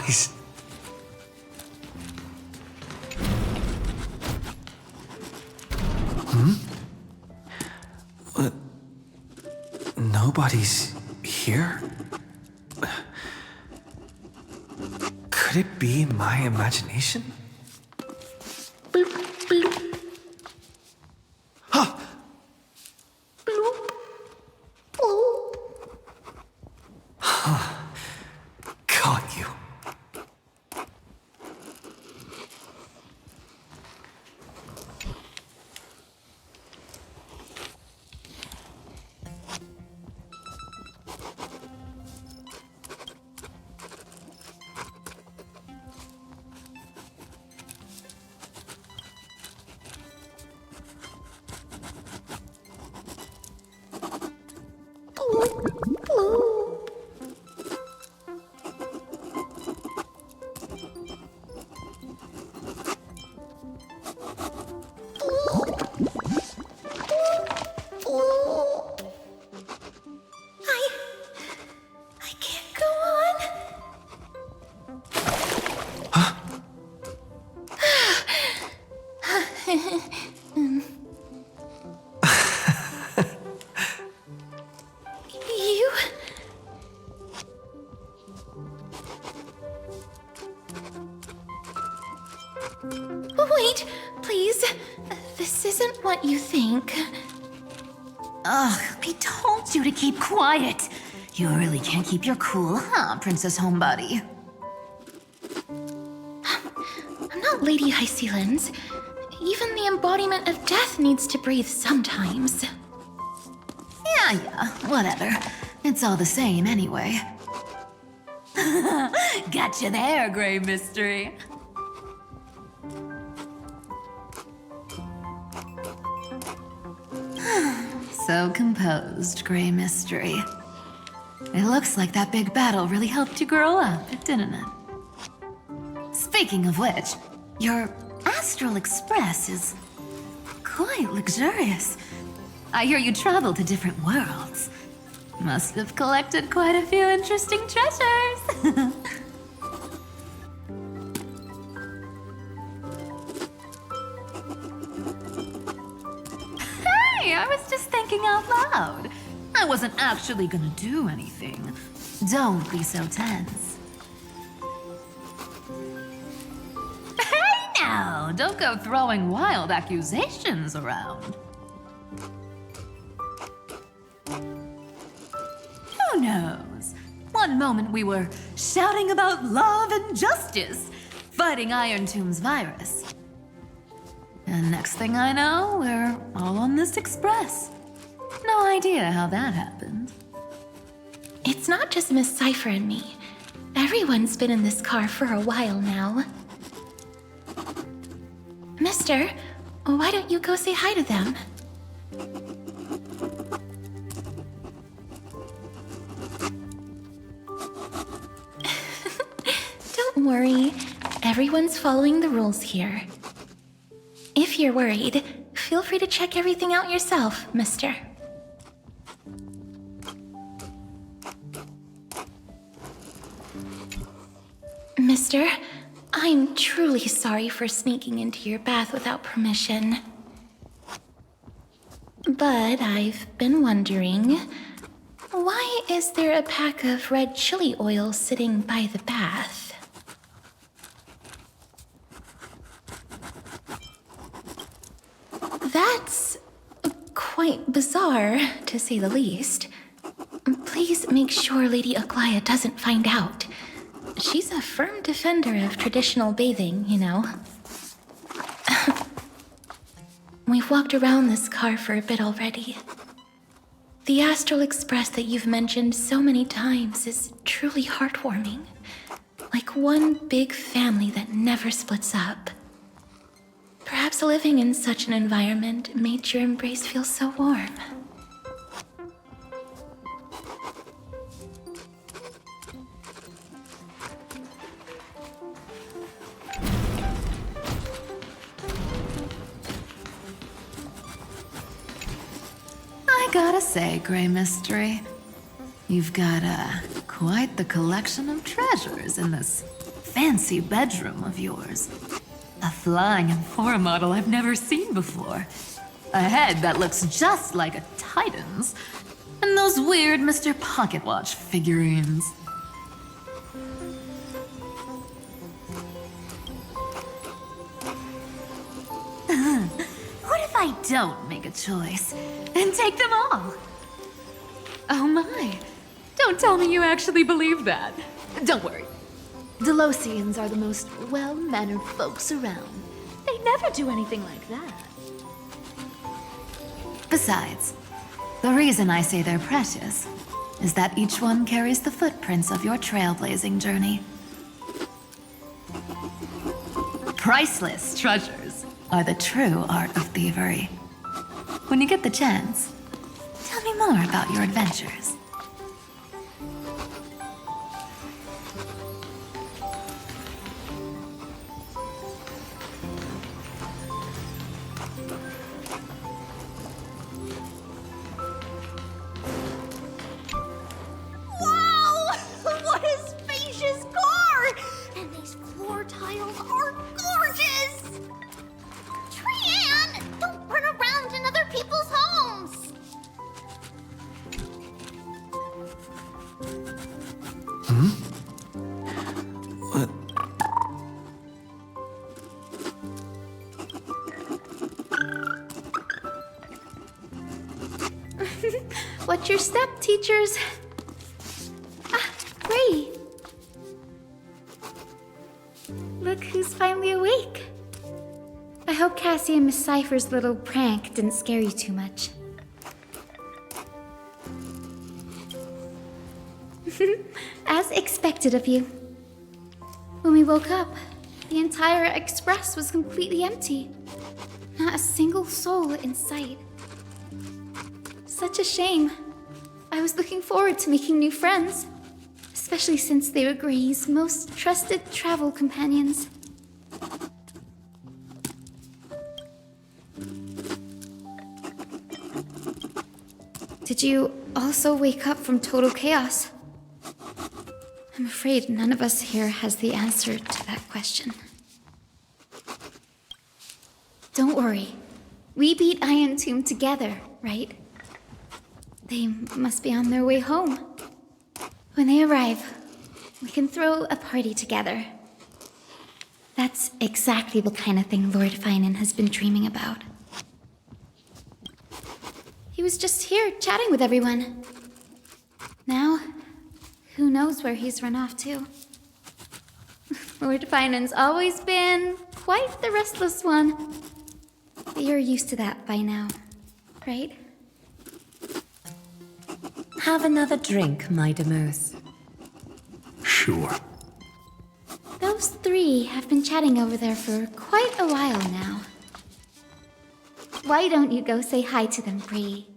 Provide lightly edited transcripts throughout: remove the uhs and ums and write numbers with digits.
eyes. Nobody's here? Could it be my imagination? Bloop, bloop. Huh! Bloop, bloop. Caught you. I can't go on. You... Wait, please. This isn't what you think. Ugh, I told you to keep quiet. You really can't keep your cool, huh, Princess Homebody? I'm not Lady High Sealens. Even the embodiment of death needs to breathe sometimes. Yeah, whatever. It's all the same anyway. Gotcha there, Gray Mystery. So composed, Gray Mystery. It looks like that big battle really helped you grow up, didn't it? Speaking of which, your Astral Express is quite luxurious. I hear you travel to different worlds. Must have collected quite a few interesting treasures. Hey, I was just thinking out loud. I wasn't actually gonna do anything. Don't be so tense. Hey now, don't go throwing wild accusations around. Who knows? One moment we were shouting about love and justice, fighting Iron Tomb's virus. And next thing I know, we're all on this express. No idea how that happened. It's not just Miss Cypher and me. Everyone's been in this car for a while now. Mister, why don't you go say hi to them? Don't worry. Everyone's following the rules here. If you're worried, feel free to check everything out yourself, mister. Mister, I'm truly sorry for sneaking into your bath without permission. But I've been wondering, why is there a pack of red chili oil sitting by the bath? That's quite bizarre, to say the least. Please make sure Lady Aglaya doesn't find out. She's a firm defender of traditional bathing, you know. We've walked around this car for a bit already. The Astral Express that you've mentioned so many times is truly heartwarming. Like one big family that never splits up. Perhaps living in such an environment made your embrace feel so warm. I gotta say, Gray Mystery, you've got quite the collection of treasures in this fancy bedroom of yours. A flying Amphora model I've never seen before. A head that looks just like a Titan's. And those weird Mr. Pocketwatch figurines. What if I don't make a choice and take them all? Oh my. Don't tell me you actually believe that. Don't worry. Delosians are the most well-mannered folks around. They never do anything like that. Besides, the reason I say they're precious is that each one carries the footprints of your trailblazing journey. Priceless treasures are the true art of thievery. When you get the chance, tell me more about your adventures. Wow! What a spacious car! And these floor tiles are gorgeous! Trianne, don't run around in other people's homes! What? Watch your step, teachers. Ah, Ray. Look who's finally awake. I hope Cassie and Miss Cypher's little prank didn't scare you too much. As expected of you. When we woke up, the entire express was completely empty. Not a single soul in sight. Such a shame. I was looking forward to making new friends, especially since they were Gray's most trusted travel companions. Did you also wake up from total chaos? I'm afraid none of us here has the answer to that question. Don't worry. We beat Iron Tomb together, right? They must be on their way home. When they arrive, we can throw a party together. That's exactly the kind of thing Lord Finan has been dreaming about. He was just here chatting with everyone. Now, who knows where he's run off to? Lord Finan's always been quite the restless one. But you're used to that by now, right? Have another drink, my Demos. Sure. Those three have been chatting over there for quite a while now. Why don't you go say hi to them, Bree?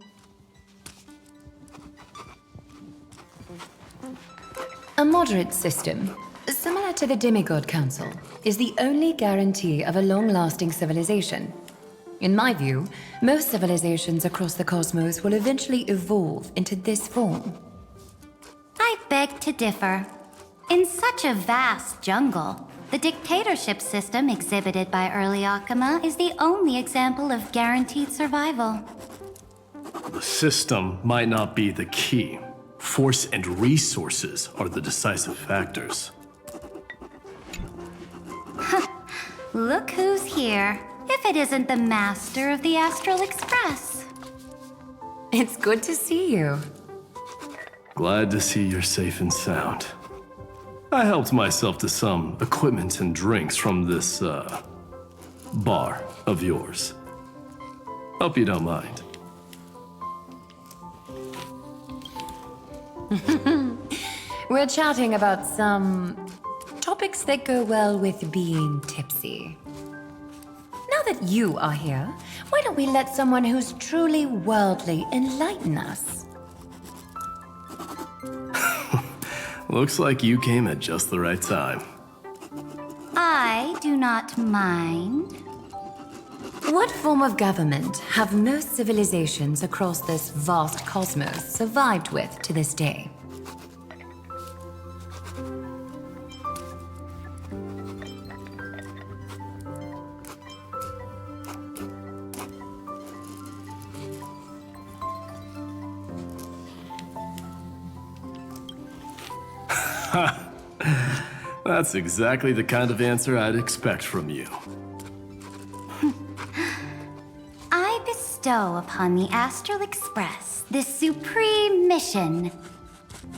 A moderate system, similar to the Demigod Council, is the only guarantee of a long-lasting civilization. In my view, most civilizations across the cosmos will eventually evolve into this form. I beg to differ. In such a vast jungle, the dictatorship system exhibited by early Akama is the only example of guaranteed survival. The system might not be the key. Force and resources are the decisive factors. Look who's here. If it isn't the master of the Astral Express. It's good to see you. Glad to see you're safe and sound. I helped myself to some equipment and drinks from this, bar of yours. Hope you don't mind. We're chatting about some topics that go well with being tipsy. Now that you are here, why don't we let someone who's truly worldly enlighten us? Looks like you came at just the right time. I do not mind. What form of government have most civilizations across this vast cosmos survived with to this day? That's exactly the kind of answer I'd expect from you. I bestow upon the Astral Express this supreme mission.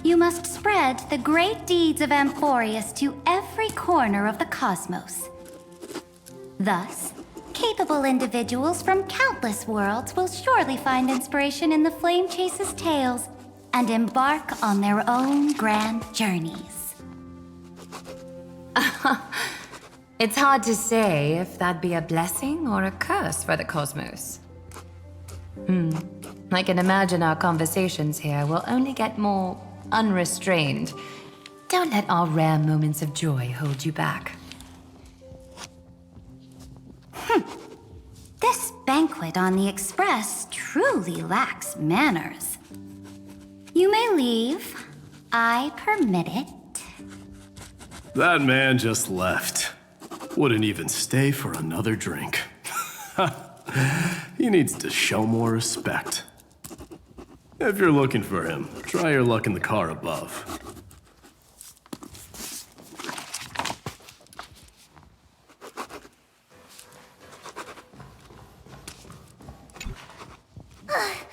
You must spread the great deeds of Amphorius to every corner of the cosmos. Thus, capable individuals from countless worlds will surely find inspiration in the Flame Chase's tales and embark on their own grand journeys. It's hard to say if that'd be a blessing or a curse for the cosmos. I can imagine our conversations here will only get more unrestrained. Don't let our rare moments of joy hold you back. This banquet on the Express truly lacks manners. You may leave. I permit it. That man just left. Wouldn't even stay for another drink. He needs to show more respect. If you're looking for him, try your luck in the car above. I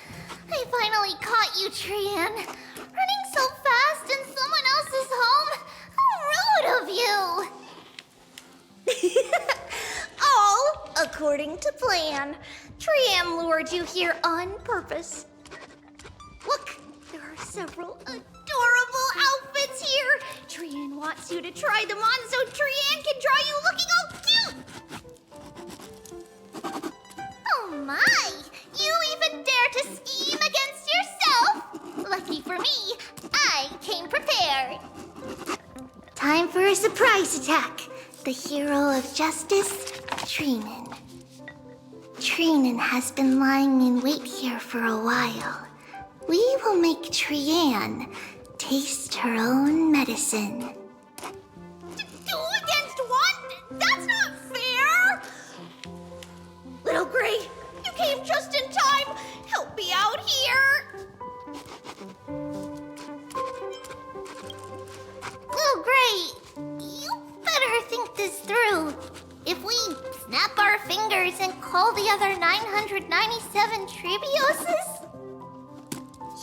finally caught you, Trian. Running so fast in someone else's home. How rude of you! All according to plan. Trian lured you here on purpose. Look, there are several adorable outfits here. Trian wants you to try them on so Trian can draw you looking all cute. Oh my! You even dare to scheme against yourself? Lucky for me, I came prepared. Time for a surprise attack. The hero of justice, Treenan. Treenan has been lying in wait here for a while. We will make Trian taste her own medicine. Two against one? That's not fair! Little Gray, you came just in time. Help me out here. Little Gray, you better think this through. If we snap our fingers and call the other 997 Tribioses,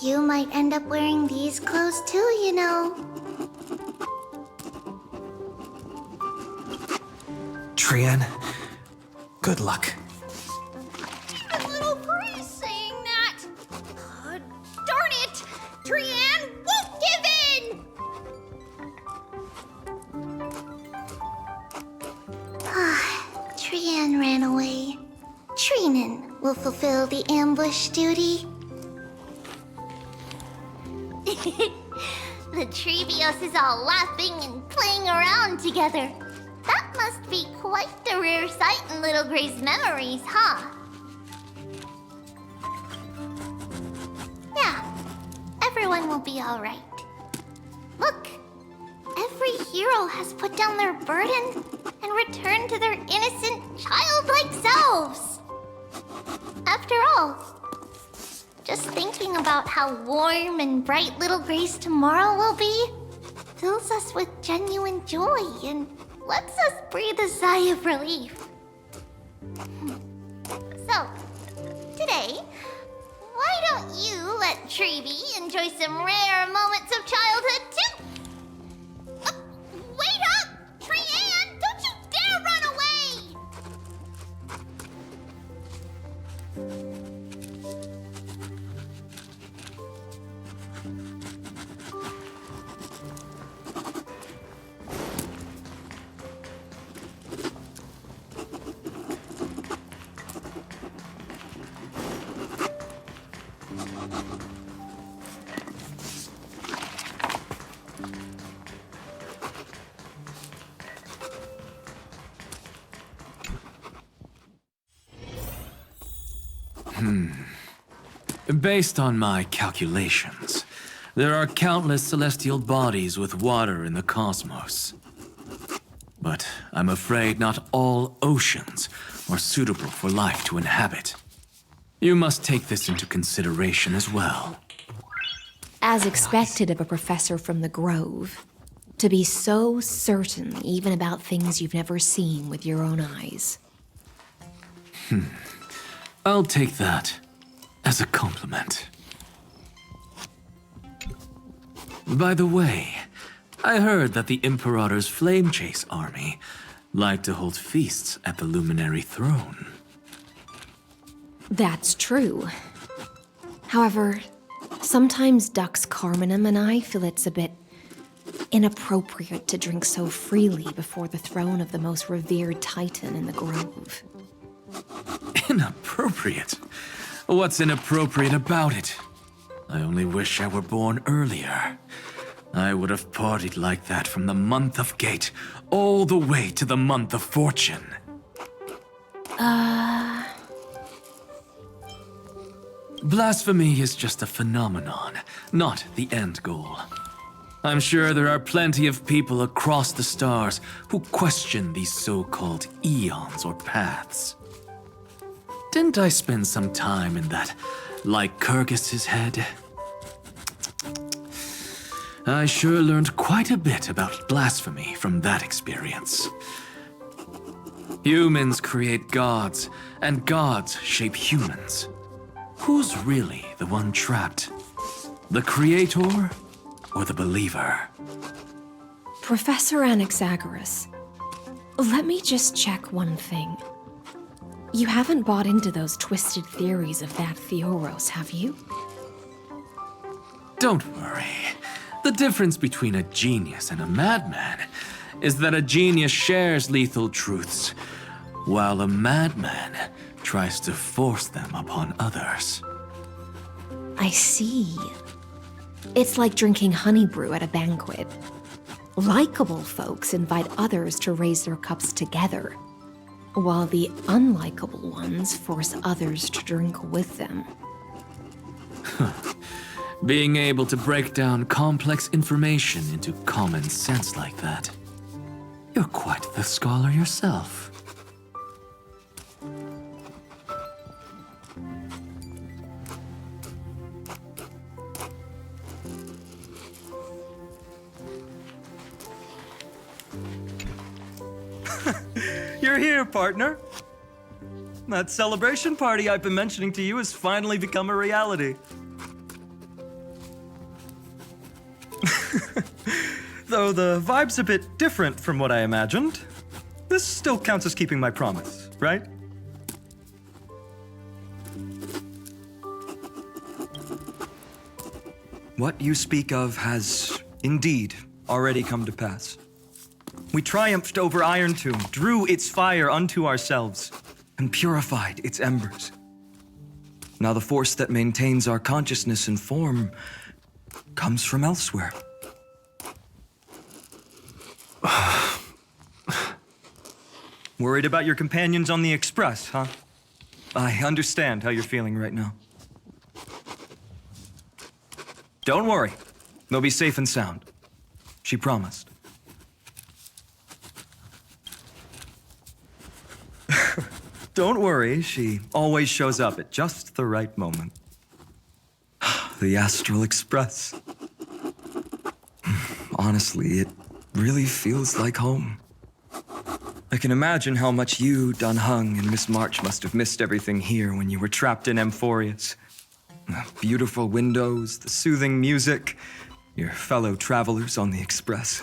you might end up wearing these clothes too, you know. Trian, good luck. Even little Gray saying that. Darn it! Trian won't give in! Trian ran away. Treenan will fulfill the ambush duty. The Treebios is all laughing and playing around together. That must be quite the rare sight in Little Gray's memories, huh? Yeah, everyone will be all right. Look, every hero has put down their burden and returned to their innocent, childlike selves. After all, just thinking about how warm and bright Little Gray's tomorrow will be fills us with genuine joy and lets us breathe a sigh of relief. So, today, why don't you let Treeby enjoy some rare moments of childhood too? Wait up! Trian, don't you dare run away! Based on my calculations, there are countless celestial bodies with water in the cosmos. but I'm afraid not all oceans are suitable for life to inhabit. You must take this into consideration as well. As expected of a professor from the Grove, to be so certain even about things you've never seen with your own eyes. I'll take that as a compliment. By the way, I heard that the Imperator's Flame Chase army like to hold feasts at the Luminary Throne. That's true. However, sometimes Dux Carminum and I feel it's a bit inappropriate to drink so freely before the throne of the most revered titan in the Grove. Inappropriate? What's inappropriate about it? I only wish I were born earlier. I would have partied like that from the month of Gate all the way to the month of Fortune. Blasphemy is just a phenomenon, not the end goal. I'm sure there are plenty of people across the stars who question these so-called eons or paths. Didn't I spend some time in that Lycurgus's head? I sure learned quite a bit about blasphemy from that experience. Humans create gods, and gods shape humans. Who's really the one trapped? The creator or the believer? Professor Anaxagoras, let me just check one thing. You haven't bought into those twisted theories of that Theoros, have you? Don't worry. The difference between a genius and a madman is that a genius shares lethal truths, while a madman tries to force them upon others. I see. It's like drinking honey brew at a banquet. Likeable folks invite others to raise their cups together, while the unlikable ones force others to drink with them. Being able to break down complex information into common sense like that. You're quite the scholar yourself. You're here, partner. That celebration party I've been mentioning to you has finally become a reality. Though the vibe's a bit different from what I imagined, this still counts as keeping my promise, right? What you speak of has indeed already come to pass. We triumphed over Iron Tomb, drew its fire unto ourselves, and purified its embers. Now the force that maintains our consciousness and form comes from elsewhere. Worried about your companions on the Express, huh? I understand how you're feeling right now. Don't worry. They'll be safe and sound. She promised. Don't worry, she always shows up at just the right moment. The Astral Express. Honestly, it really feels like home. I can imagine how much you, Dun Hung, and Miss March must have missed everything here when you were trapped in Amphorius. The beautiful windows, the soothing music, your fellow travelers on the Express.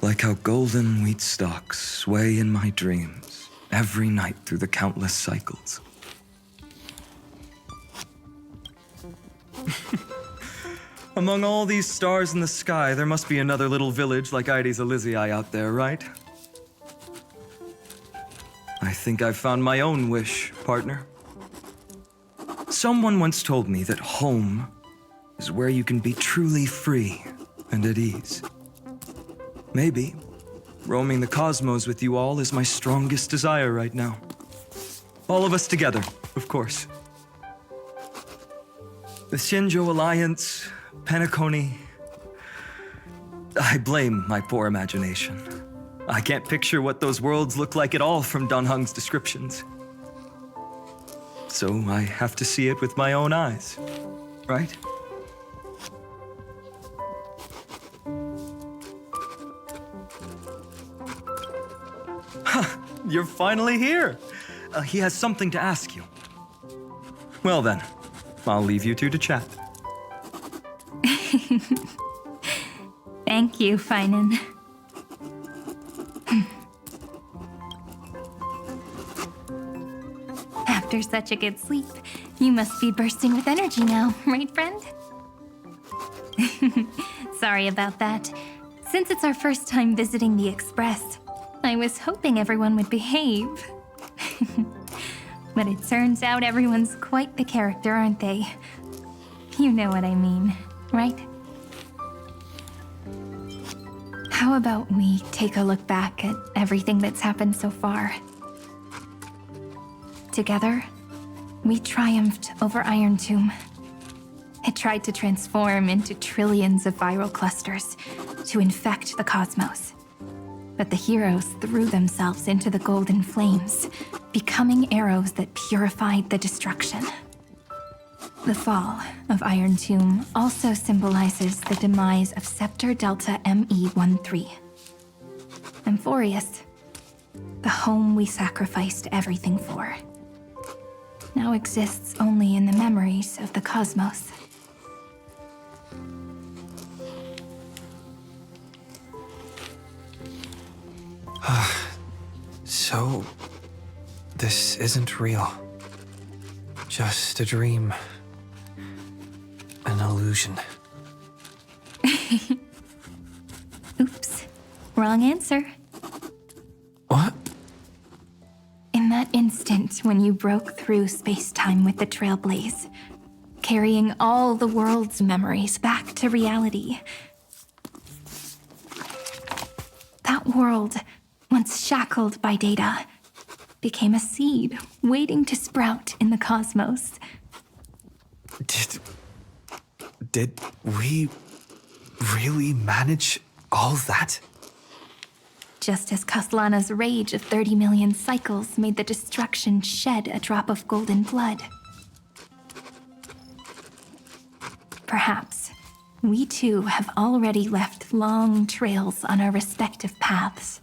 Like how golden wheat stalks sway in my dreams every night through the countless cycles. Among all these stars in the sky, there must be another little village like Ides Elysiae out there, right? I think I've found my own wish, partner. Someone once told me that home is where you can be truly free and at ease. Maybe roaming the cosmos with you all is my strongest desire right now. All of us together, of course. The Shinjo Alliance, Penacony. I blame my poor imagination. I can't picture what those worlds look like at all from Dunhung's descriptions. So I have to see it with my own eyes, right? You're finally here. He has something to ask you. Well then, I'll leave you two to chat. Thank you, Finan. After such a good sleep, you must be bursting with energy now, right, friend? Sorry about that. Since it's our first time visiting the Express, I was hoping everyone would behave. But it turns out everyone's quite the character, aren't they? You know what I mean, right? How about we take a look back at everything that's happened so far? Together, we triumphed over Iron Tomb. It tried to transform into trillions of viral clusters to infect the cosmos. But the heroes threw themselves into the golden flames, becoming arrows that purified the destruction. The fall of Iron Tomb also symbolizes the demise of Scepter Delta ME-13. Amphorius, the home we sacrificed everything for, now exists only in the memories of the cosmos. So, this isn't real. Just a dream. An illusion. Oops, wrong answer. What? In that instant when you broke through space-time with the Trailblaze, carrying all the world's memories back to reality, that world, once shackled by data, became a seed waiting to sprout in the cosmos. Did we really manage all that? Just as Kaslana's rage of 30 million cycles made the destruction shed a drop of golden blood. Perhaps we too have already left long trails on our respective paths.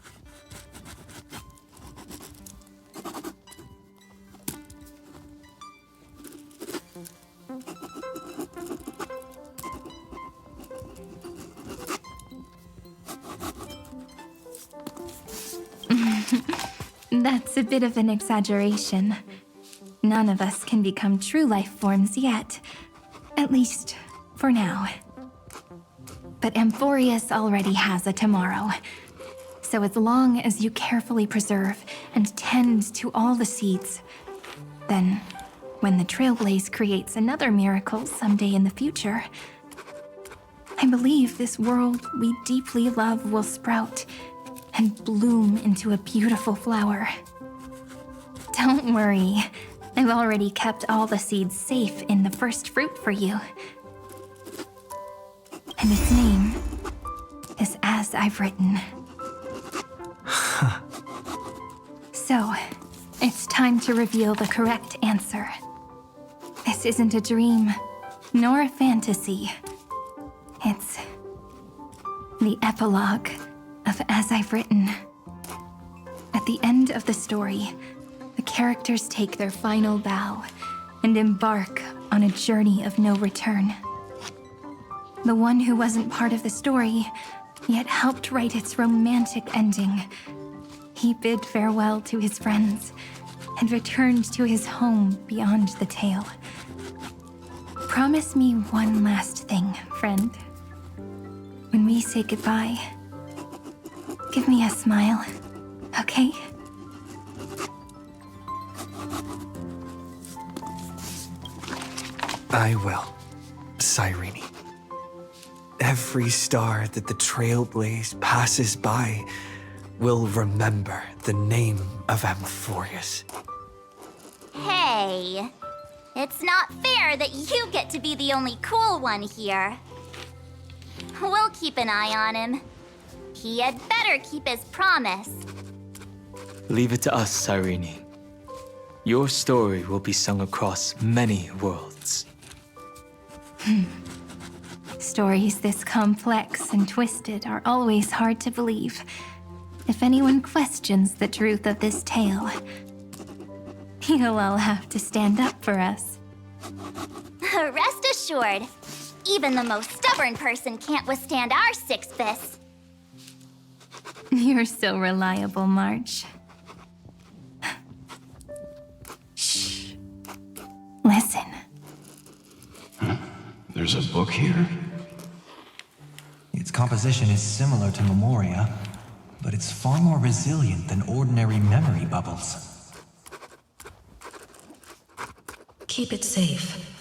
That's a bit of an exaggeration. None of us can become true life forms yet. At least, for now. But Amphorius already has a tomorrow. So as long as you carefully preserve and tend to all the seeds, then when the Trailblaze creates another miracle someday in the future, I believe this world we deeply love will sprout and bloom into a beautiful flower. Don't worry, I've already kept all the seeds safe in the first fruit for you. And its name is As I've Written. So, it's time to reveal the correct answer. This isn't a dream, nor a fantasy. It's the epilogue of As I've Written. At the end of the story, the characters take their final bow and embark on a journey of no return. The one who wasn't part of the story, yet helped write its romantic ending, he bid farewell to his friends and returned to his home beyond the tale. Promise me one last thing, friend. When we say goodbye, give me a smile, okay? I will, Cyrene. Every star that the Trailblaze passes by will remember the name of Amphorius. We'll keep an eye on him. He had better keep his promise. Leave it to us, Cyrene. Your story will be sung across many worlds. Stories this complex and twisted are always hard to believe. If anyone questions the truth of this tale, you'll all have to stand up for us. Rest assured, even the most stubborn person can't withstand our six-bis. You're so reliable, March. Shh. Listen. There's a book here? Its composition is similar to Memoria, but it's far more resilient than ordinary memory bubbles. Keep it safe.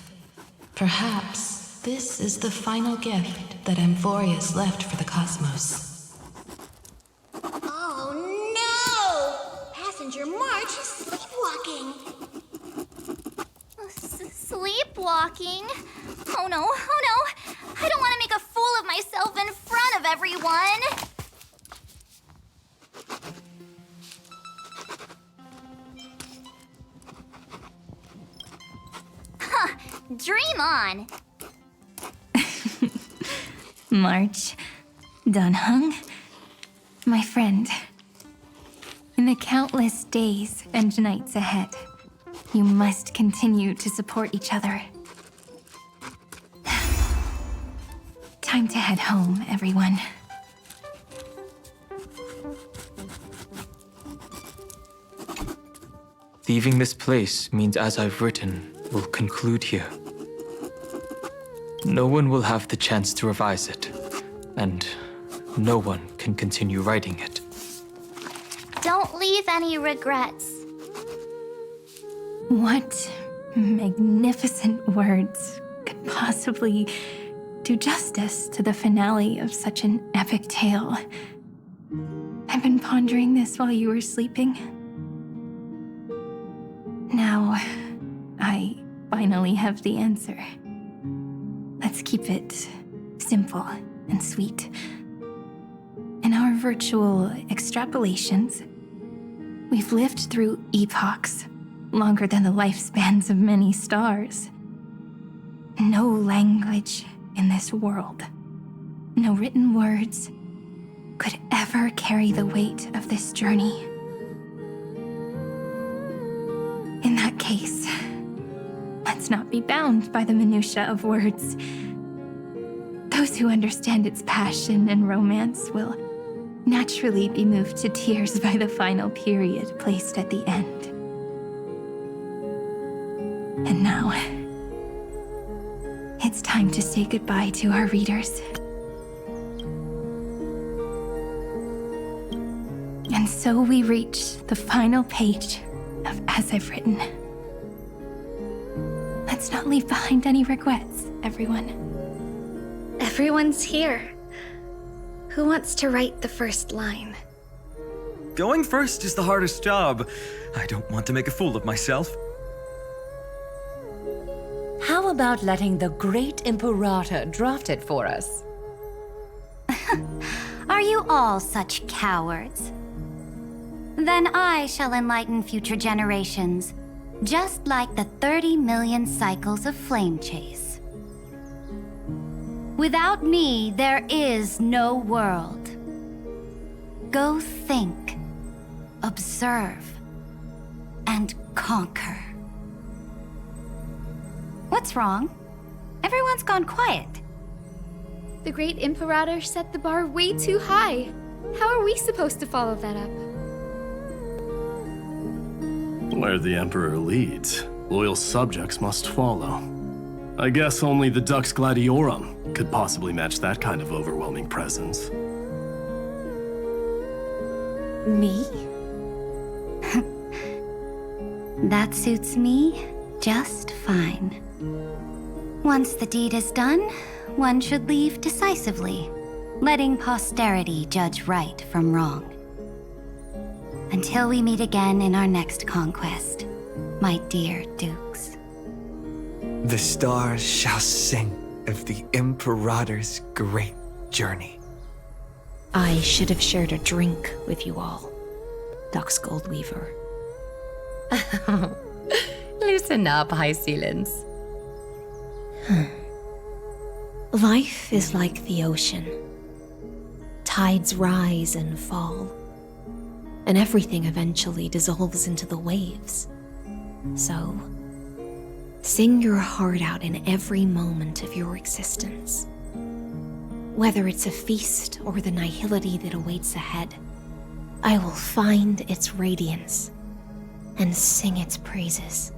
Perhaps this is the final gift that Amphorius left for the cosmos. Oh no! Passenger March is sleepwalking. Sleepwalking? Oh no, oh no! I don't want to make a fool of myself in front of everyone! Huh, dream on! March, Dunhung, my friend. In the countless days and nights ahead, you must continue to support each other. Time to head home, everyone. Leaving this place means as I've written will conclude here. No one will have the chance to revise it, and no one can continue writing it. Don't leave any regrets. What magnificent words could possibly do justice to the finale of such an epic tale? I've been pondering this while you were sleeping. Now, I finally have the answer. Let's keep it simple and sweet. In our virtual extrapolations, we've lived through epochs longer than the lifespans of many stars. No language in this world, no written words, could ever carry the weight of this journey. In that case, let's not be bound by the minutiae of words. Those who understand its passion and romance will naturally be moved to tears by the final period placed at the end. And now, it's time to say goodbye to our readers. And so we reach the final page of As I've Written. Let's not leave behind any regrets, everyone. Everyone's here. Who wants to write the first line? Going first is the hardest job. I don't want to make a fool of myself. How about letting the great Imperator draft it for us? Are you all such cowards? Then I shall enlighten future generations, just like the 30 million cycles of flame chase. Without me, there is no world. Go think, observe, and conquer. What's wrong? Everyone's gone quiet. The great Imperator set the bar way too high. How are we supposed to follow that up? Where the Emperor leads, loyal subjects must follow. I guess only the Dux Gladiorum could possibly match that kind of overwhelming presence. Me? That suits me just fine. Once the deed is done, one should leave decisively, letting posterity judge right from wrong. Until we meet again in our next conquest, my dear dukes. The stars shall sing of the Imperator's great journey. I should have shared a drink with you all, Dux Goldweaver. Loosen up, High Ceilings. Life is like the ocean. Tides rise and fall, and everything eventually dissolves into the waves. So, sing your heart out in every moment of your existence. Whether it's a feast or the nihility that awaits ahead, I will find its radiance and sing its praises.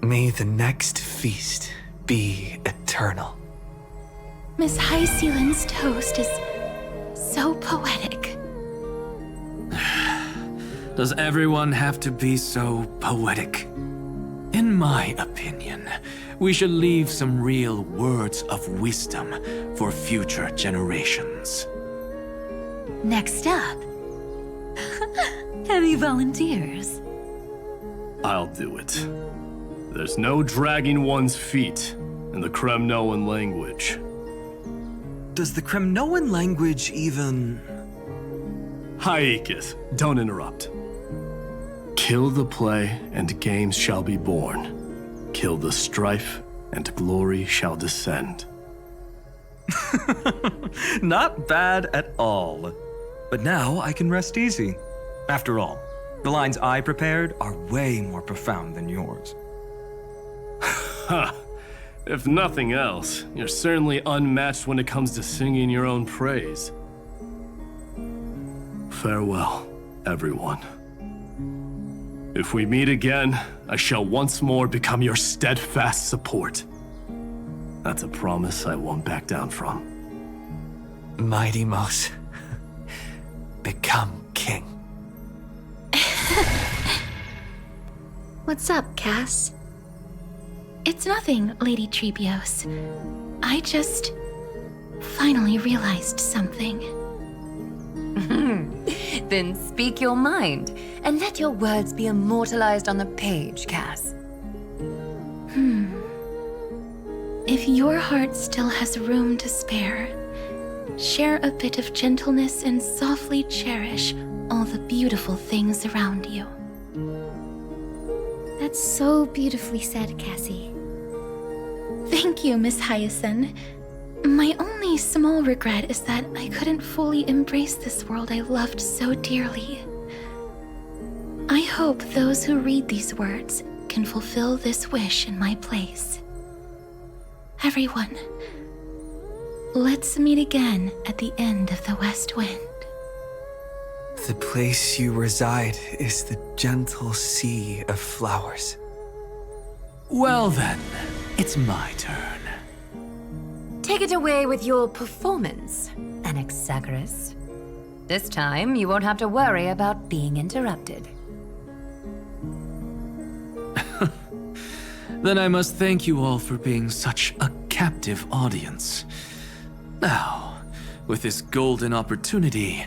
May the next feast be eternal. Miss High Ceiling's toast is so poetic. Does everyone have to be so poetic? In my opinion, we should leave some real words of wisdom for future generations. Next up, any volunteers? I'll do it. There's no dragging one's feet in the Kremnoan language. Does the Kremnoan language even... Haikis, don't interrupt. Kill the play, and games shall be born. Kill the strife, and glory shall descend. Not bad at all. But now I can rest easy. After all, the lines I prepared are way more profound than yours. Ha! If nothing else, you're certainly unmatched when it comes to singing your own praise. Farewell, everyone. If we meet again, I shall once more become your steadfast support. That's a promise I won't back down from. Mighty Mouse, become king. What's up, Cass? It's nothing, Lady Trebios. I just finally realized something. Then speak your mind, and let your words be immortalized on the page, Cass. If your heart still has room to spare, share a bit of gentleness and softly cherish all the beautiful things around you. That's so beautifully said, Cassie. Thank you, Miss Hyacinth. My only small regret is that I couldn't fully embrace this world I loved so dearly. I hope those who read these words can fulfill this wish in my place. Everyone, let's meet again at the end of the West Wind. The place you reside is the gentle sea of flowers. Well then, it's my turn. Take it away with your performance, Anaxagoras. This time, you won't have to worry about being interrupted. Then I must thank you all for being such a captive audience. Now, with this golden opportunity,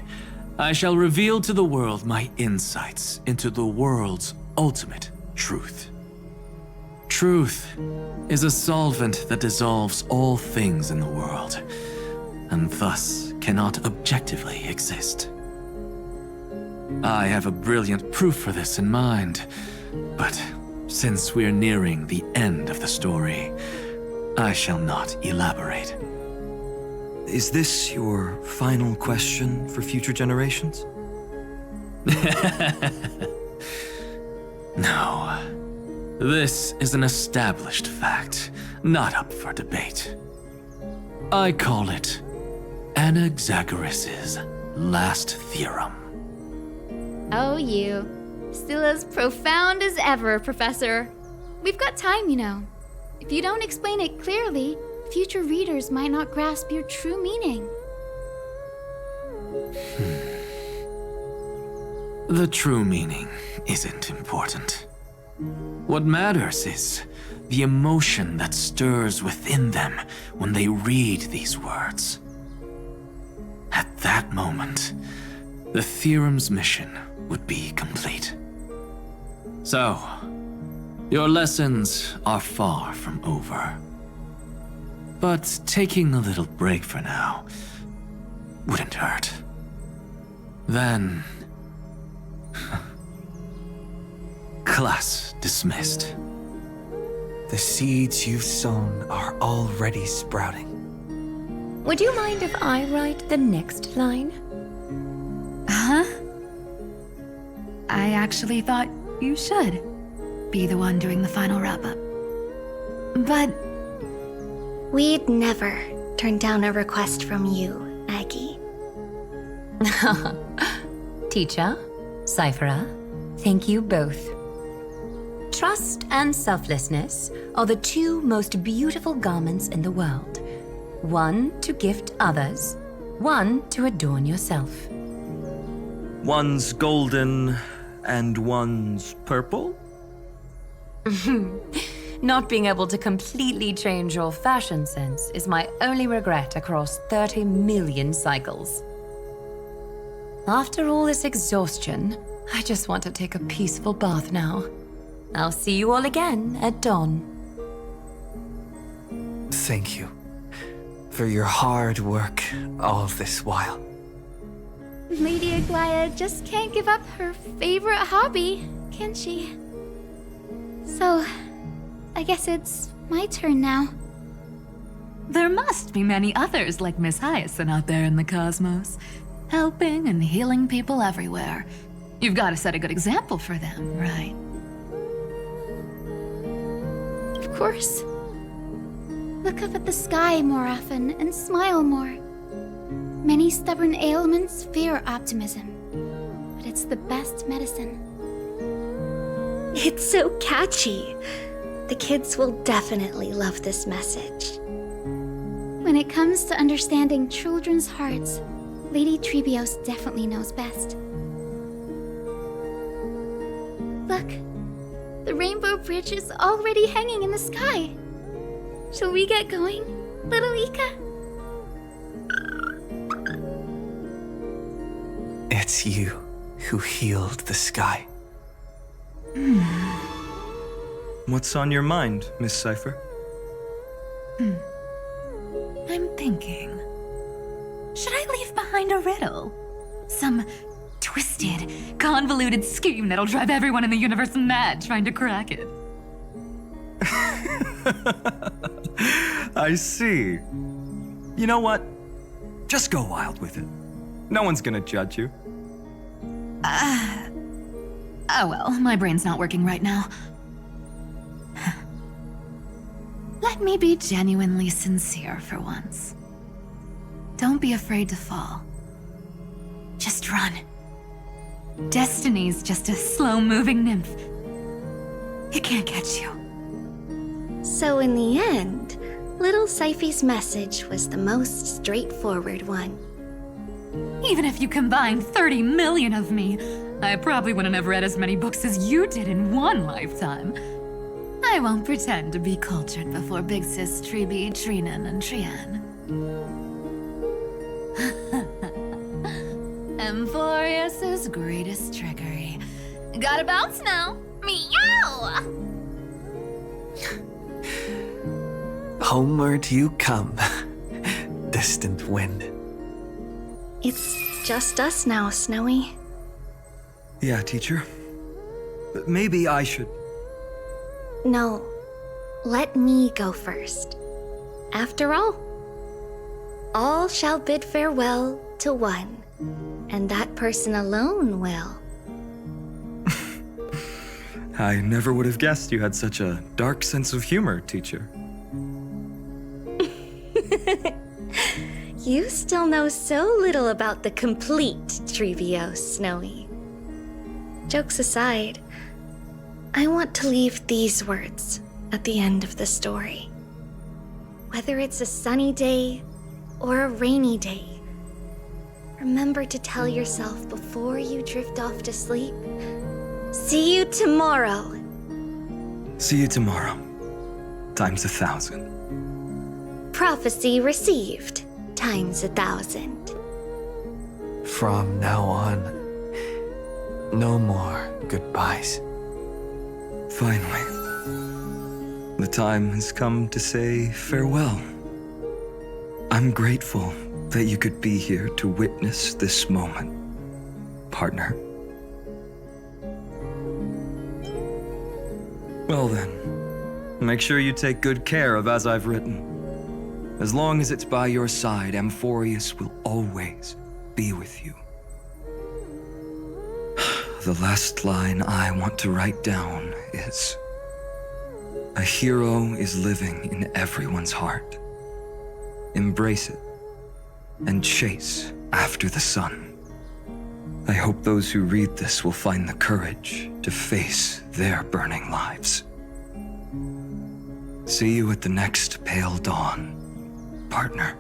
I shall reveal to the world my insights into the world's ultimate truth. Truth is a solvent that dissolves all things in the world, and thus cannot objectively exist. I have a brilliant proof for this in mind, but since we're nearing the end of the story, I shall not elaborate. Is this your final question for future generations? No. This is an established fact, not up for debate. I call it Anaxagoras' last theorem. Oh, you. Still as profound as ever, Professor. We've got time, you know. If you don't explain it clearly, future readers might not grasp your true meaning. The true meaning isn't important. What matters is the emotion that stirs within them when they read these words. At that moment, the theorem's mission would be complete. So, your lessons are far from over. but taking a little break for now wouldn't hurt. Then... class dismissed. The seeds you've sown are already sprouting. Would you mind if I write the next line? Huh? I actually thought you should be the one doing the final wrap-up. But... We'd never turn down a request from you, Aggie. Teacher, Cyphera, thank you both. Trust and selflessness are the two most beautiful garments in the world. One to gift others, one to adorn yourself. One's golden and one's purple? Not being able to completely change your fashion sense is my only regret across 30 million cycles. After all this exhaustion, I just want to take a peaceful bath now. I'll see you all again at dawn. Thank you for your hard work all this while. Lady Aglaya just can't give up her favorite hobby, can she? So, I guess it's my turn now. there must be many others like Miss Hyacinth out there in the cosmos, helping and healing people everywhere. You've got to set a good example for them, right? Of course. Look up at the sky more often and smile more. Many stubborn ailments fear optimism, but it's the best medicine. It's so catchy. The kids will definitely love this message. When it comes to understanding children's hearts, Lady Trebios definitely knows best. Look, the Rainbow Bridge is already hanging in the sky. Shall we get going, little Ika? It's you who healed the sky. What's on your mind, Miss Cypher? I'm thinking. Should I leave behind a riddle? Some twisted, convoluted scheme that'll drive everyone in the universe mad trying to crack it. I see. You know what? Just go wild with it. No one's gonna judge you. Oh well, my brain's not working right now. Let me be genuinely sincere for once. Don't be afraid to fall. Just run. Destiny's just a slow-moving nymph. It can't catch you. So in the end, little Cyphy's message was the most straightforward one. Even if you combined 30 million of me, I probably wouldn't have read as many books as you did in one lifetime. I won't pretend to be cultured before Big Sis Treeby, Trinan, and Trian. Emphorius's greatest trickery. Gotta bounce now. Meow! Homeward you come, distant wind. It's just us now, Snowy. Yeah, teacher. But maybe I should... No, let me go first. After all shall bid farewell to one, and that person alone will. I never would have guessed you had such a dark sense of humor, teacher. You still know so little about the complete Trebios, Snowy. Jokes aside, I want to leave these words at the end of the story. Whether it's a sunny day or a rainy day, remember to tell yourself before you drift off to sleep, see you tomorrow. See you tomorrow. Times 1,000. Prophecy received. Times 1,000. From now on, no more goodbyes. Finally. The time has come to say farewell. I'm grateful that you could be here to witness this moment, partner. Well then, make sure you take good care of as I've written. As long as it's by your side, Amphorius will always be with you. The last line I want to write down is, "A hero is living in everyone's heart. Embrace it and chase after the sun." I hope those who read this will find the courage to face their burning lives. See you at the next pale dawn, partner.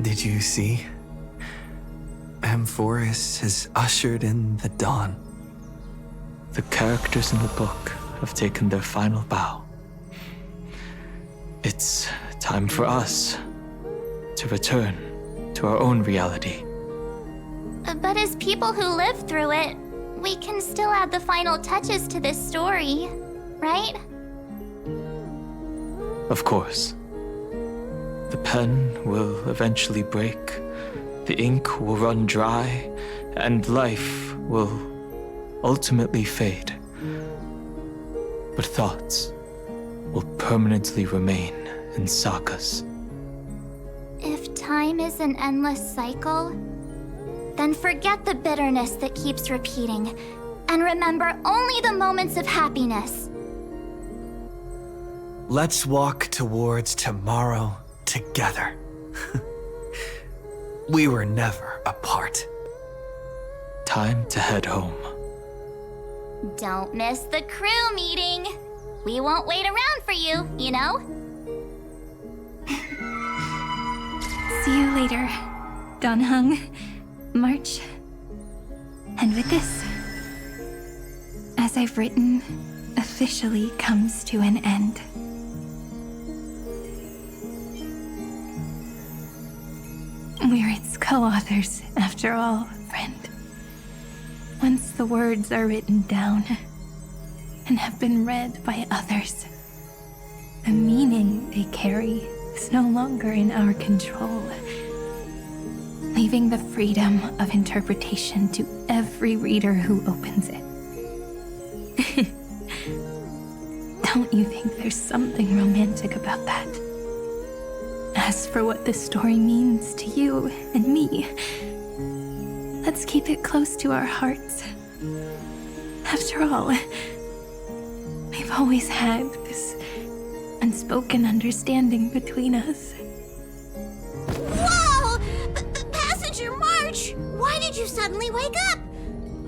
Did you see? Amphorius has ushered in the dawn. The characters in the book have taken their final bow. It's time for us to return to our own reality. But as people who lived through it, we can still add the final touches to this story, right? Of course. The pen will eventually break, the ink will run dry, and life will ultimately fade. But thoughts will permanently remain in sagas. If time is an endless cycle, then forget the bitterness that keeps repeating, and remember only the moments of happiness. Let's walk towards tomorrow together. We were never apart. Time to head home. Don't miss the crew meeting. We won't wait around for you, you know? See you later, Donhung, March. And with this, as I've written, officially comes to an end. We're its co-authors, after all, friend. Once the words are written down and have been read by others, the meaning they carry is no longer in our control, leaving the freedom of interpretation to every reader who opens it. Don't you think there's something romantic about that? As for what this story means to you and me, let's keep it close to our hearts. After all, we've always had this unspoken understanding between us. Whoa! Passenger March! Why did you suddenly wake up?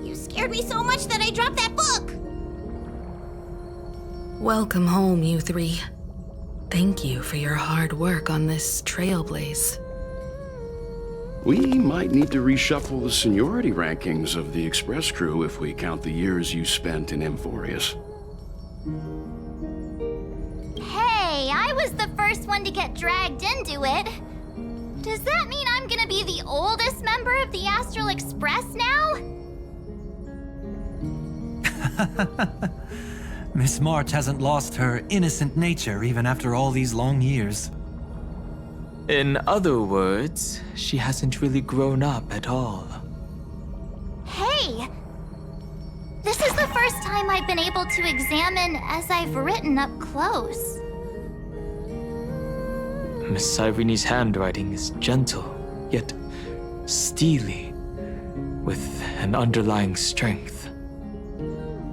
You scared me so much that I dropped that book! Welcome home, you three. Thank you for your hard work on this trailblaze. We might need to reshuffle the seniority rankings of the Express crew if we count the years you spent in Amphorius. Hey, I was the first one to get dragged into it. Does that mean I'm gonna be the oldest member of the Astral Express now? Miss March hasn't lost her innocent nature even after all these long years. In other words, she hasn't really grown up at all. Hey! This is the first time I've been able to examine as I've written up close. Miss Irene's handwriting is gentle, yet steely, with an underlying strength.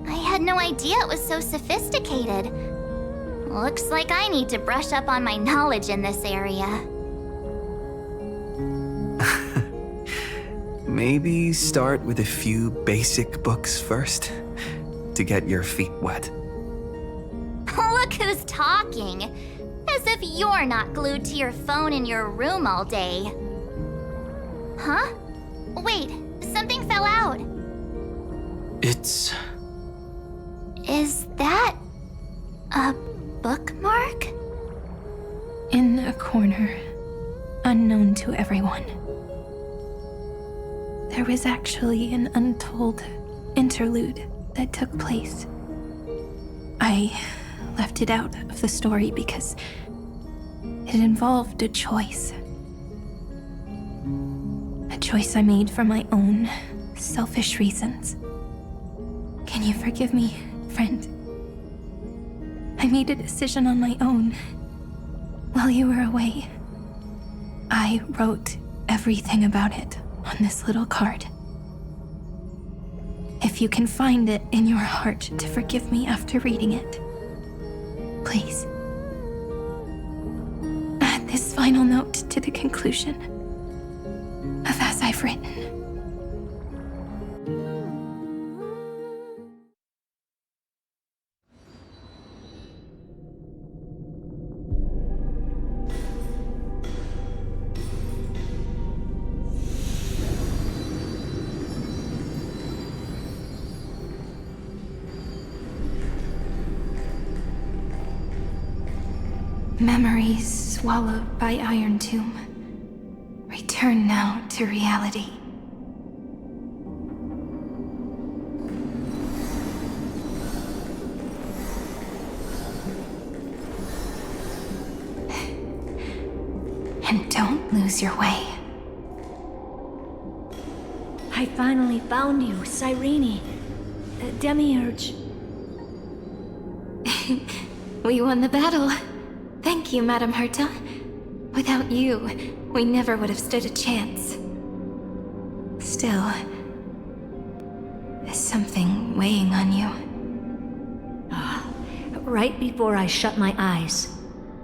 I had no idea it was so sophisticated. Looks like I need to brush up on my knowledge in this area. Maybe start with a few basic books first, to get your feet wet. Look who's talking. As if you're not glued to your phone in your room all day. Huh? Wait, something fell out. It's... Is that a bookmark? In a corner, unknown to everyone, there was actually an untold interlude that took place. I left it out of the story because it involved a choice. A choice I made for my own selfish reasons. Can you forgive me, friend? I made a decision on my own while you were away. I wrote everything about it on this little card. If you can find it in your heart to forgive me after reading it, please. Add this final note to the conclusion of As I've Written. Memories swallowed by Iron Tomb. Return now to reality. And don't lose your way. I finally found you, Cyrene. Demiurge. We won the battle. Thank you, Madame Herta. Without you, we never would have stood a chance. Still, there's something weighing on you. Right before I shut my eyes,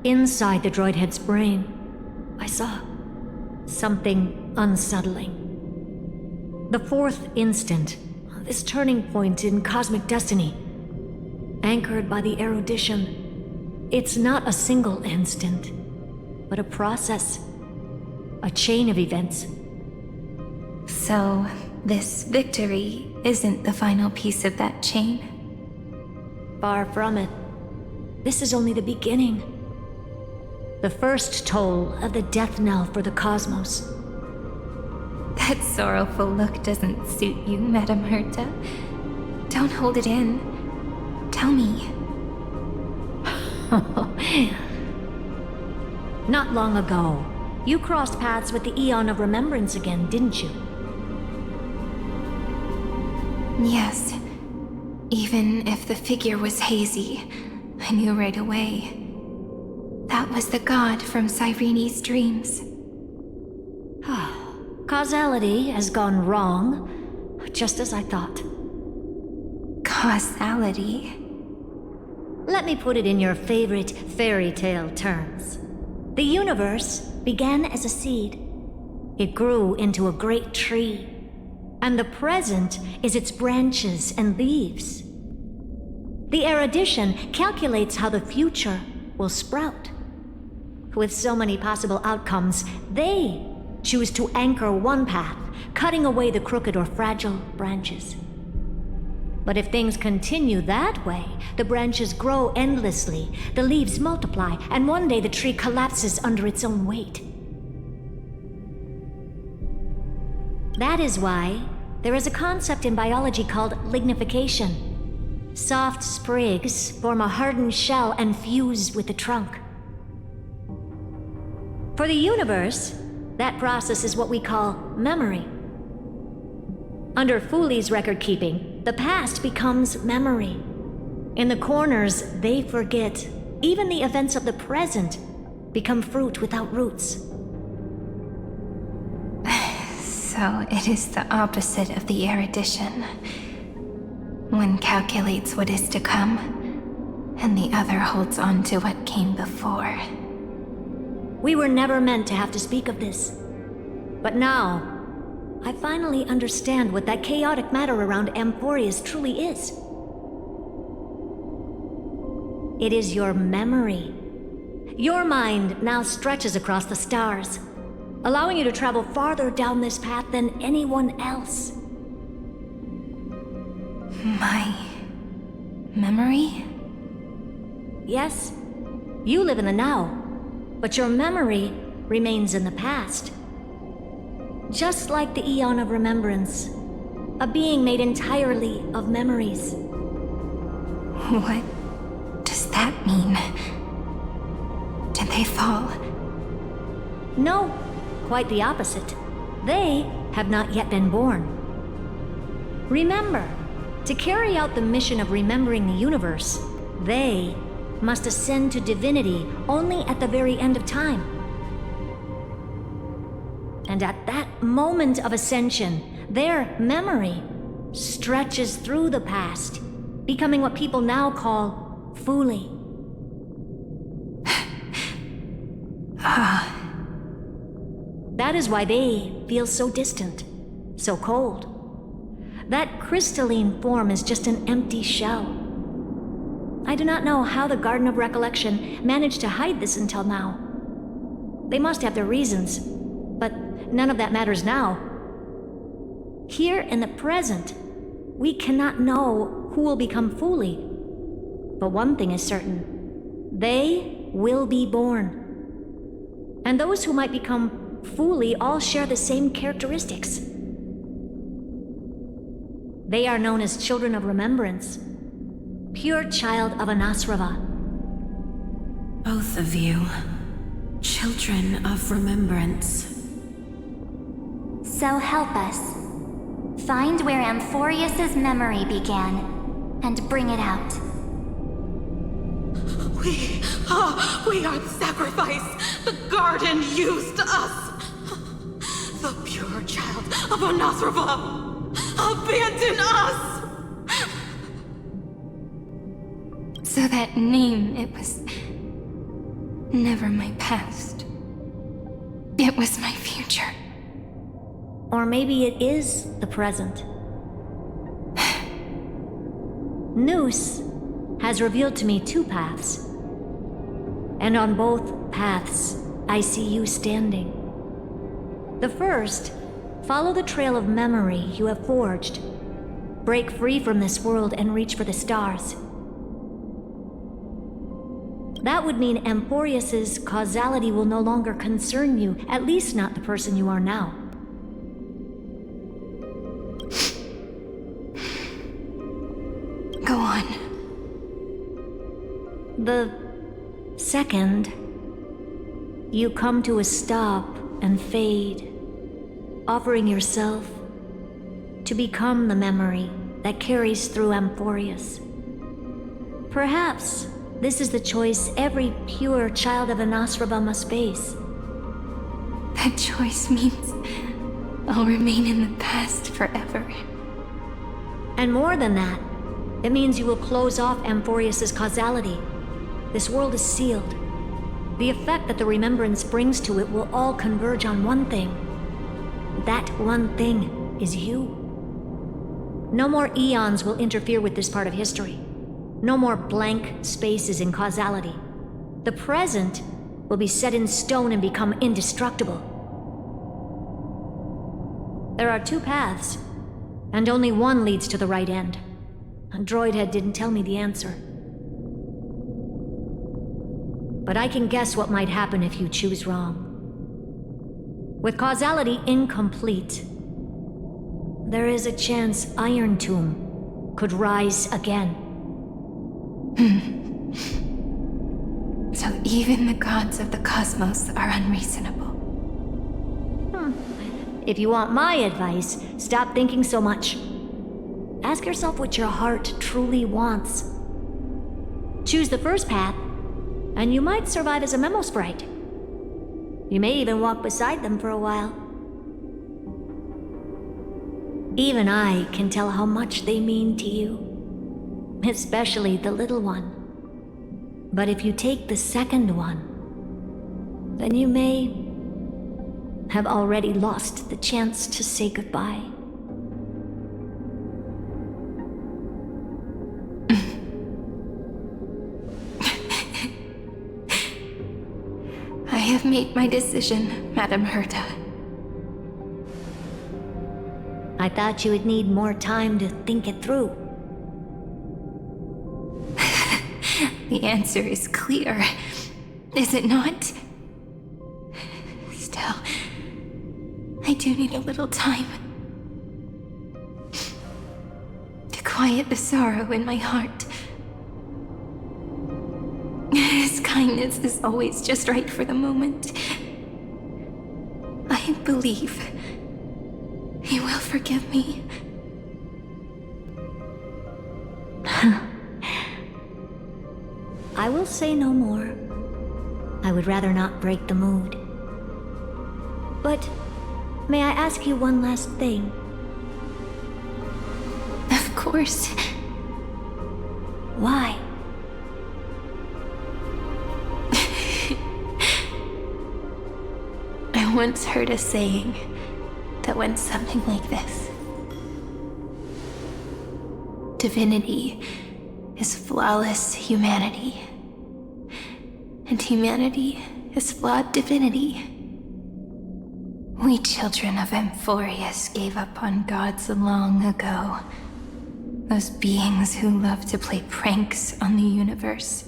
inside the droid head's brain, I saw something unsettling. The fourth instant, this turning point in cosmic destiny, anchored by the erudition. It's not a single instant, but a process, a chain of events. So, this victory isn't the final piece of that chain? Far from it. This is only the beginning. The first toll of the death knell for the cosmos. That sorrowful look doesn't suit you, Madame Herta. Don't hold it in. Tell me. Not long ago, you crossed paths with the Eon of Remembrance again, didn't you? Yes. Even if the figure was hazy, I knew right away. That was the god from Cyrene's dreams. Causality has gone wrong, just as I thought. Causality? Let me put it in your favorite fairy tale terms. The universe began as a seed. It grew into a great tree. And the present is its branches and leaves. The erudition calculates how the future will sprout. With so many possible outcomes, they choose to anchor one path, cutting away the crooked or fragile branches. But if things continue that way, the branches grow endlessly, the leaves multiply, and one day the tree collapses under its own weight. That is why there is a concept in biology called lignification. Soft sprigs form a hardened shell and fuse with the trunk. For the universe, that process is what we call memory. Under Fooley's record-keeping, the past becomes memory. In the corners, they forget. Even the events of the present become fruit without roots. So it is the opposite of the erudition. One calculates what is to come, and the other holds on to what came before. We were never meant to have to speak of this. But now, I finally understand what that chaotic matter around Amphorius truly is. It is your memory. Your mind now stretches across the stars, allowing you to travel farther down this path than anyone else. My memory? Yes, you live in the now, but your memory remains in the past. Just like the Eon of Remembrance, a being made entirely of memories. What does that that mean? Did they fall? No, quite the opposite. They have not yet been born. Remember, to carry out the mission of remembering the universe, they must ascend to divinity only at the very end of time. And at that moment of ascension, their memory stretches through the past, becoming what people now call Fuli. That is why they feel so distant, so cold. That crystalline form is just an empty shell. I do not know how the Garden of Recollection managed to hide this until now. They must have their reasons, but none of that matters now. Here in the present, we cannot know who will become Fuli. But one thing is certain. They will be born. And those who might become Fuli all share the same characteristics. They are known as children of remembrance, pure child of Anasrava. Both of you, children of remembrance. So help us. Find where Amphorius's memory began, and bring it out. We are the sacrifice the garden used us. The pure child of Anasrava. Abandon us! So that name, it was never my past. It was my future. Or maybe it is the present. Noose has revealed to me two paths. And on both paths, I see you standing. The first, follow the trail of memory you have forged. Break free from this world and reach for the stars. That would mean Amphorius's causality will no longer concern you, at least not the person you are now. Go on. The second, you come to a stop and fade, offering yourself to become the memory that carries through Amphorius. Perhaps this is the choice every pure child of Anasrava must face. That choice means I'll remain in the past forever. And more than that, it means you will close off Amphorius's causality. This world is sealed. The effect that the remembrance brings to it will all converge on one thing. That one thing is you. No more eons will interfere with this part of history. No more blank spaces in causality. The present will be set in stone and become indestructible. There are two paths, and only one leads to the right end. Droidhead didn't tell me the answer. But I can guess what might happen if you choose wrong. With causality incomplete, there is a chance Iron Tomb could rise again. So even the gods of the cosmos are unreasonable. If you want my advice, stop thinking so much. Ask yourself what your heart truly wants. Choose the first path, and you might survive as a memo sprite. You may even walk beside them for a while. Even I can tell how much they mean to you, especially the little one. But if you take the second one, then you may have already lost the chance to say goodbye. I have made my decision, Madam Herta. I thought you would need more time to think it through. The answer is clear, is it not? Still, I do need a little time to quiet the sorrow in my heart. His kindness is always just right for the moment. I believe he will forgive me. I will say no more. I would rather not break the mood. But may I ask you one last thing? Of course. Why? I once heard a saying that went something like this. Divinity is flawless humanity, and humanity is flawed divinity. We children of Amphorius gave up on gods long ago. Those beings who love to play pranks on the universe.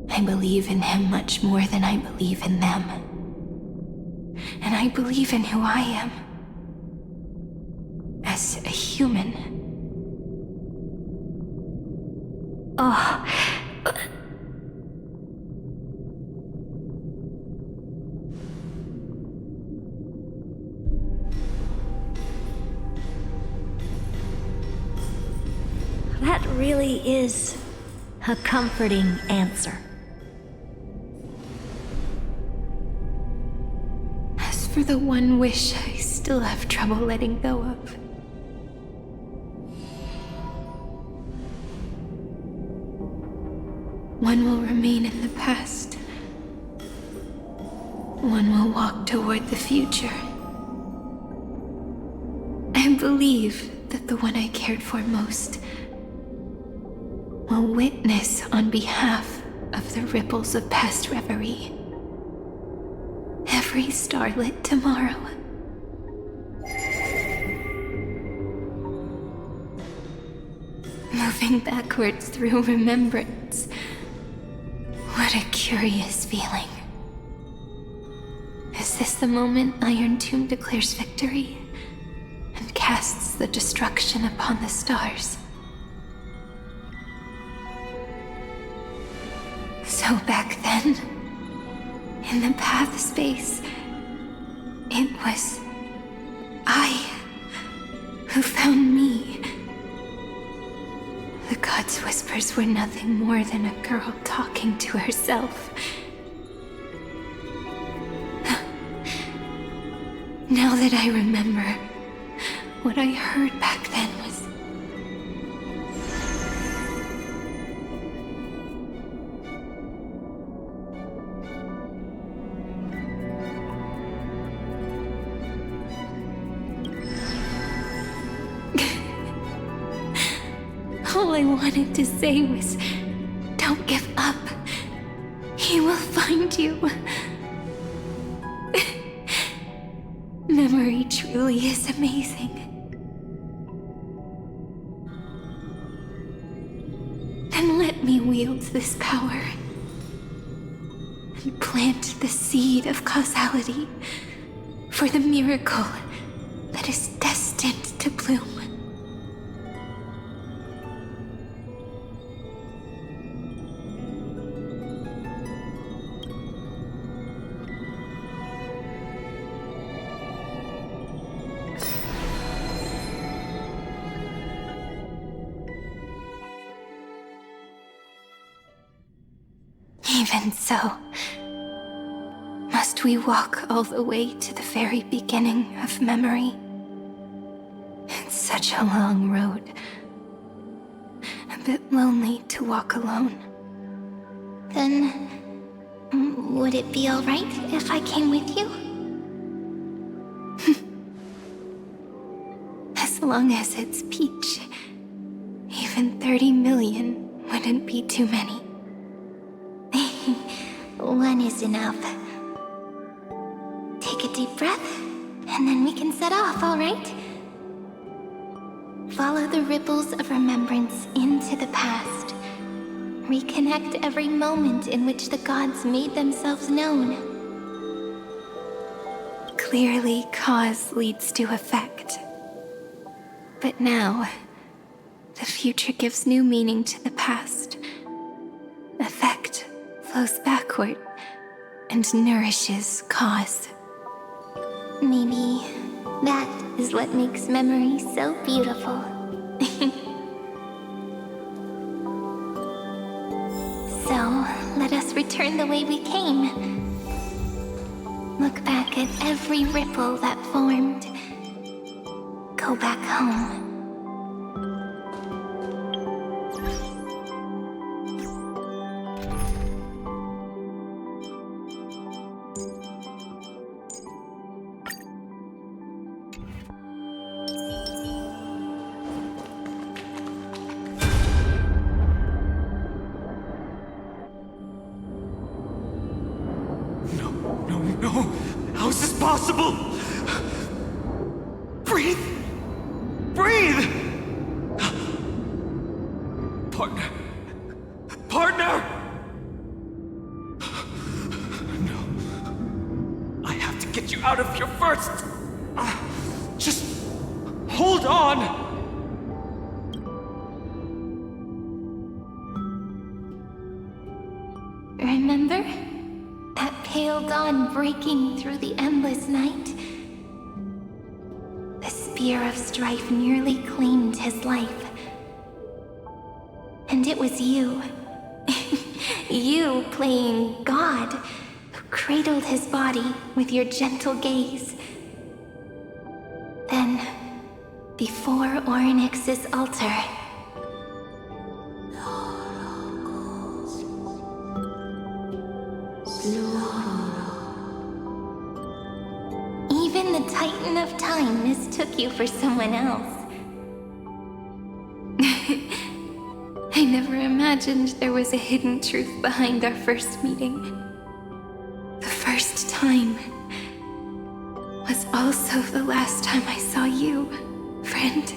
I believe in him much more than I believe in them. And I believe in who I am. As a human. Oh. That really is a comforting answer. As for the one wish I still have trouble letting go of. One will remain in the past. One will walk toward the future. I believe that the one I cared for most will witness on behalf of the ripples of past reverie. Every starlit tomorrow. Moving backwards through remembrance. What a curious feeling. Is this the moment Iron Tomb declares victory and casts the destruction upon the stars? So back then, in the path space, it was I who found me. The gods' whispers were nothing more than a girl talking to herself. Now that I remember, what I heard back then was all I wanted to say was, don't give up. He will find you. Memory truly is amazing. Then let me wield this power and plant the seed of causality for the miracle that is destined to bloom. Even so, must we walk all the way to the very beginning of memory? It's such a long road. A bit lonely to walk alone. Then, would it be all right if I came with you? As long as it's Peach. Even 30 million wouldn't be too many. One is enough. Take a deep breath, and then we can set off, all right? Follow the ripples of remembrance into the past. Reconnect every moment in which the gods made themselves known. Clearly, cause leads to effect. But now, the future gives new meaning to the past, flows backward and nourishes cause. Maybe that is what makes memory so beautiful. So, let us return the way we came. Look back at every ripple that formed. Go back home. No! How is this possible? Breathe! Breathe! Partner! Partner! No. I have to get you out of here first! Just hold on! Remember? That pale dawn breaking through the endless night? The spear of strife nearly claimed his life. And it was you. You playing God, who cradled his body with your gentle gaze. Then, before Orynyx's altar, even the Titan of Time mistook you for someone else. I never imagined there was a hidden truth behind our first meeting. The first time was also the last time I saw you, friend.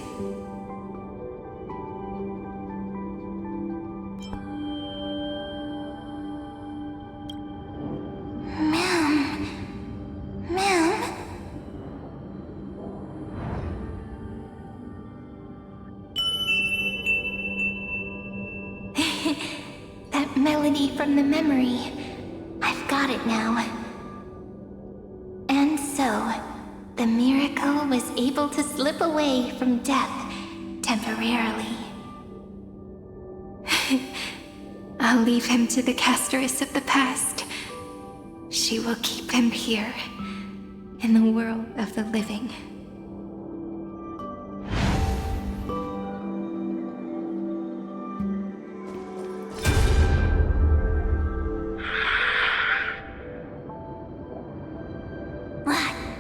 That melody from the memory. I've got it now. And so, the miracle was able to slip away from death temporarily. I'll leave him to the casteress of the past. She will keep him here, in the world of the living.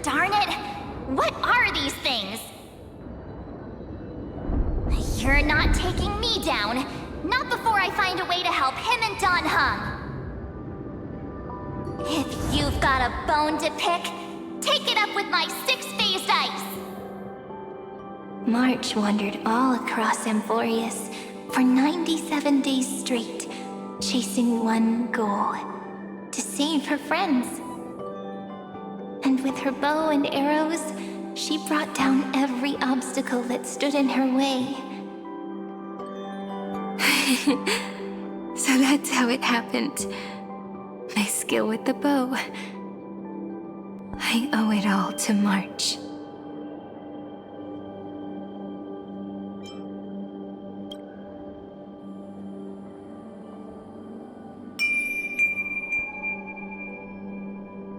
Darn it! What are these things? You're not taking me down. Not before I find a way to help him and Don Hung. If you've got a bone to pick, take it up with my six-phased ice. March wandered all across Amphorius for 97 days straight, chasing one goal: to save her friends. And with her bow and arrows, she brought down every obstacle that stood in her way. So that's how it happened. My skill with the bow. I owe it all to March.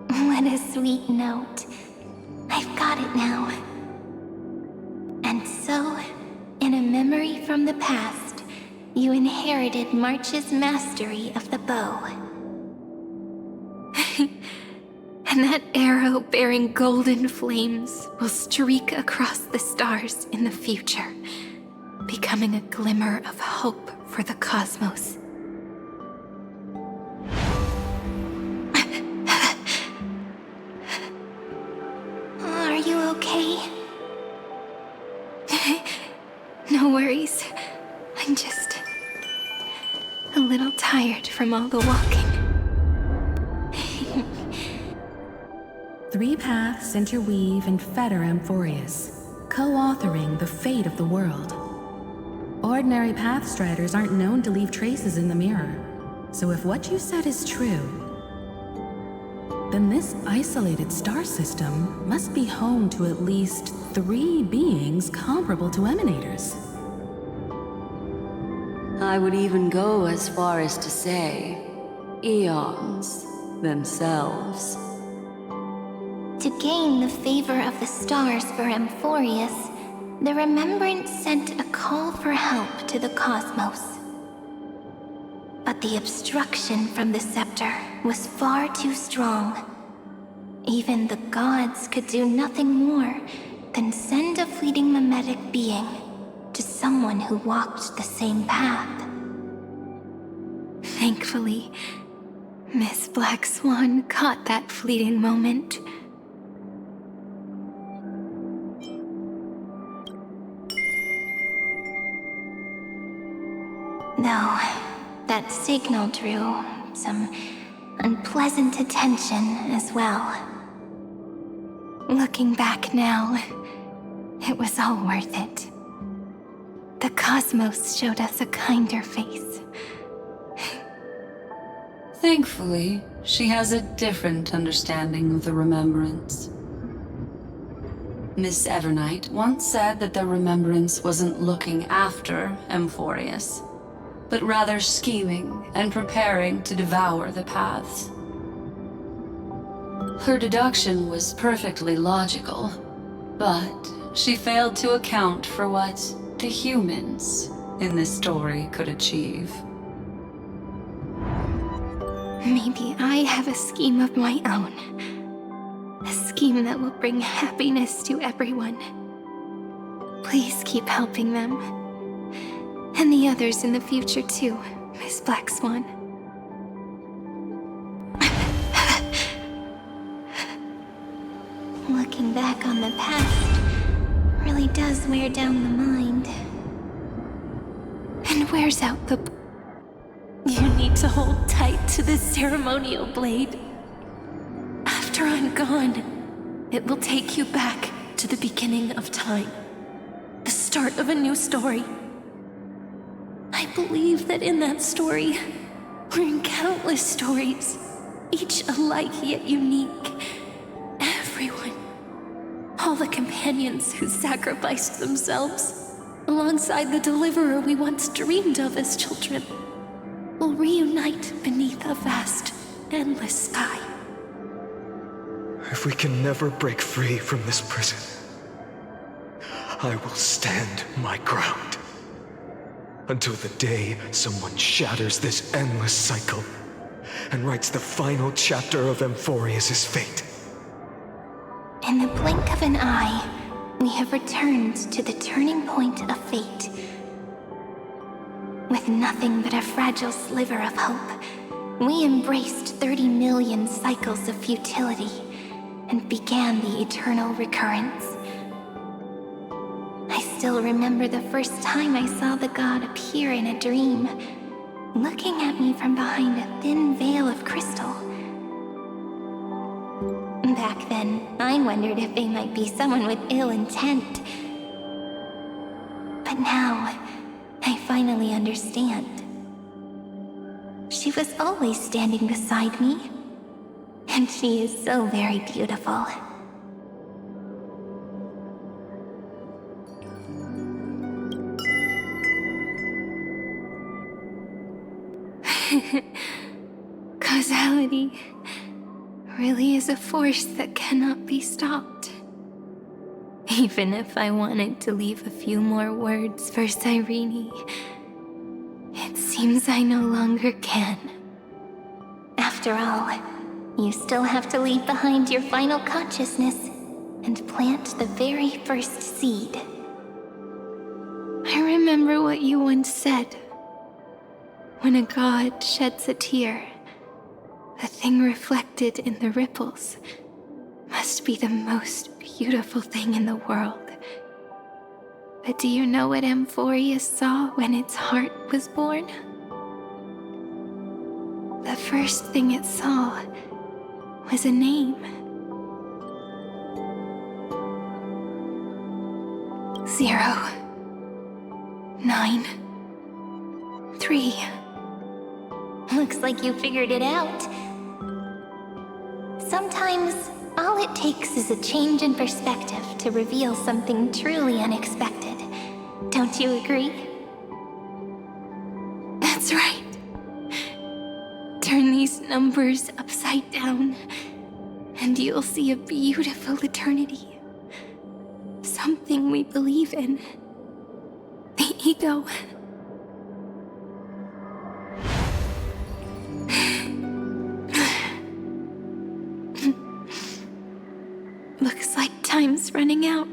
What a sweet note. I've got it now. And so, in a memory from the past, you inherited March's mastery of the bow. And that arrow bearing golden flames will streak across the stars in the future, becoming a glimmer of hope for the cosmos. Are you okay? No worries. I'm just a little tired from all the walking. 3 paths interweave and fetter Amphorius, co-authoring the fate of the world. Ordinary pathstriders aren't known to leave traces in the mirror. So if what you said is true, then this isolated star system must be home to at least 3 beings comparable to emanators. I would even go as far as to say, eons themselves. To gain the favor of the stars for Amphorius, the Remembrance sent a call for help to the cosmos. But the obstruction from the scepter was far too strong. Even the gods could do nothing more than send a fleeting mimetic being to someone who walked the same path. Thankfully, Miss Black Swan caught that fleeting moment. Though, that signal drew some unpleasant attention as well. Looking back now, it was all worth it. The cosmos showed us a kinder face. Thankfully, she has a different understanding of the Remembrance. Miss Evernight once said that the Remembrance wasn't looking after Amphorius, but rather scheming and preparing to devour the paths. Her deduction was perfectly logical, but she failed to account for what the humans in this story could achieve. Maybe I have a scheme of my own. A scheme that will bring happiness to everyone. Please keep helping them. And the others in the future too, Miss Black Swan. Looking back on the past really does wear down the mind. And wears out the... You need to hold tight to this ceremonial blade. After I'm gone, it will take you back to the beginning of time. The start of a new story. I believe that in that story, or in countless stories, each alike yet unique, everyone, all the companions who sacrificed themselves, alongside the deliverer we once dreamed of as children, will reunite beneath a vast, endless sky. If we can never break free from this prison, I will stand my ground. Until the day someone shatters this endless cycle and writes the final chapter of Amphorius' fate. In the blink of an eye, we have returned to the turning point of fate. With nothing but a fragile sliver of hope, we embraced 30 million cycles of futility and began the eternal recurrence. I still remember the first time I saw the god appear in a dream, looking at me from behind a thin veil of crystal. Back then, I wondered if they might be someone with ill intent. But now, I finally understand. She was always standing beside me, and she is so very beautiful. Causality really is a force that cannot be stopped. Even if I wanted to leave a few more words for Cyrene, it seems I no longer can. After all, you still have to leave behind your final consciousness and plant the very first seed. I remember what you once said. When a god sheds a tear, the thing reflected in the ripples must be the most beautiful thing in the world. But do you know what Amphorius saw when its heart was born? The first thing it saw was a name. 0, 9, 3. Look Looks like you figured it out. Sometimes, all it takes is a change in perspective to reveal something truly unexpected. Don't you agree? That's right. Turn these numbers upside down, and you'll see a beautiful eternity. Something we believe in. The ego. Looks like time's running out.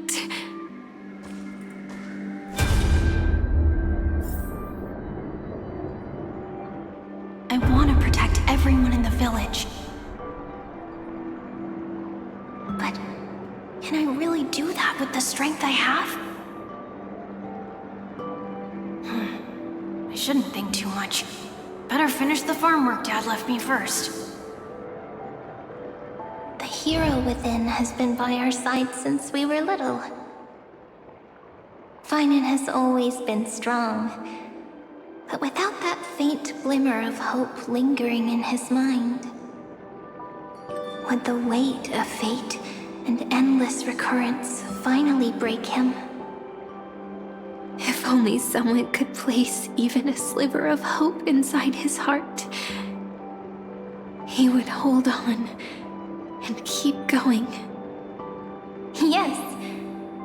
I want to protect everyone in the village. But can I really do that with the strength I have? I shouldn't think too much. Better finish the farm work Dad left me first. The hero within has been by our side since we were little. Finan has always been strong, but without that faint glimmer of hope lingering in his mind, would the weight of fate and endless recurrence finally break him? If only someone could place even a sliver of hope inside his heart, he would hold on and keep going. Yes,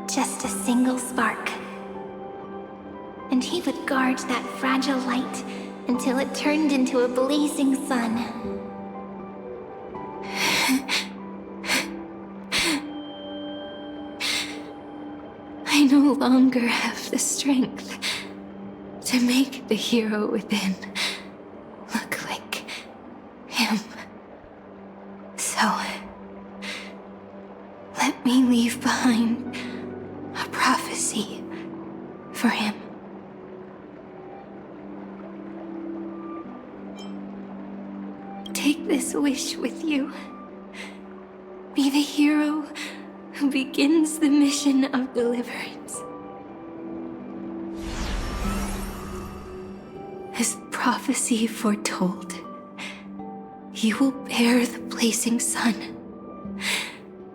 just a single spark. And he would guard that fragile light until it turned into a blazing sun. I no longer have the strength to make the hero within look like him. So, let me leave behind a prophecy for him. Take this wish with you. Be the hero who begins the mission of deliverance. As prophecy foretold, you will bear the blazing sun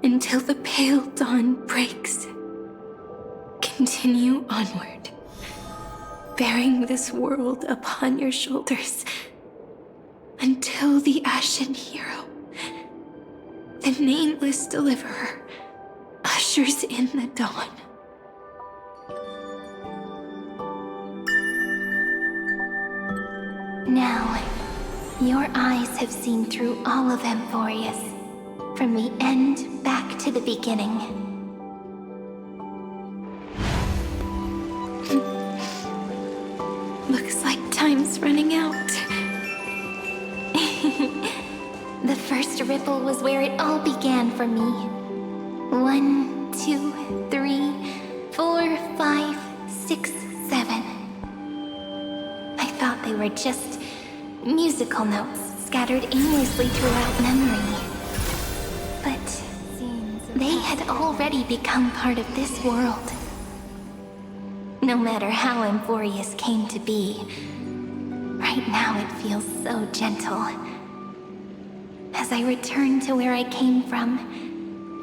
until the pale dawn breaks. Continue onward, bearing this world upon your shoulders until the Ashen Hero, the nameless deliverer, ushers in the dawn. Now, your eyes have seen through all of Amphorius, from the end back to the beginning. Looks like time's running out. The first ripple was where it all began for me. 1, 2, 3, 4, 5, 6, 7. I thought they were just musical notes scattered aimlessly throughout memory. But they had already become part of this world. No matter how Amphorius came to be, right now it feels so gentle. As I return to where I came from,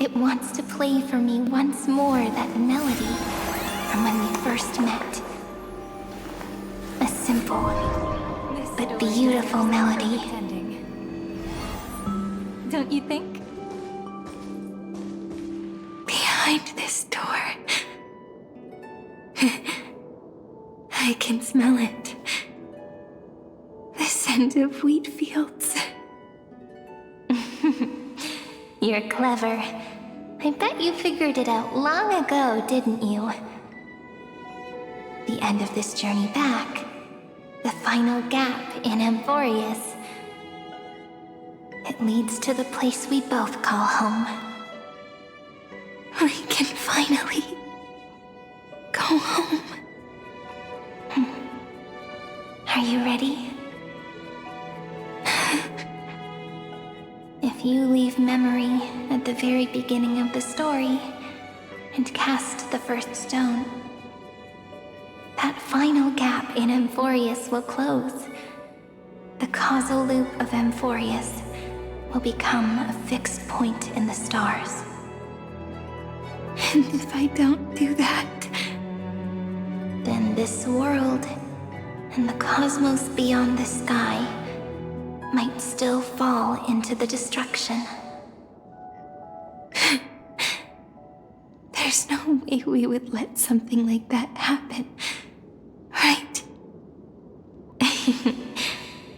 it wants to play for me once more that melody from when we first met. A simple but beautiful melody. Don't you think? Behind this door, I can smell it. The scent of wheat fields. You're clever. I bet you figured it out long ago, didn't you? The end of this journey back, the final gap in Amphorius. It leads to the place we both call home. We can finally go home. Are you ready? If you leave memory at the very beginning of the story and cast the first stone, that final gap in Amphorius will close, The causal loop of Amphorius will become a fixed point in the stars. And if I don't do that, then this world and the cosmos beyond the sky might still fall into the destruction. There's no way we would let something like that happen, right?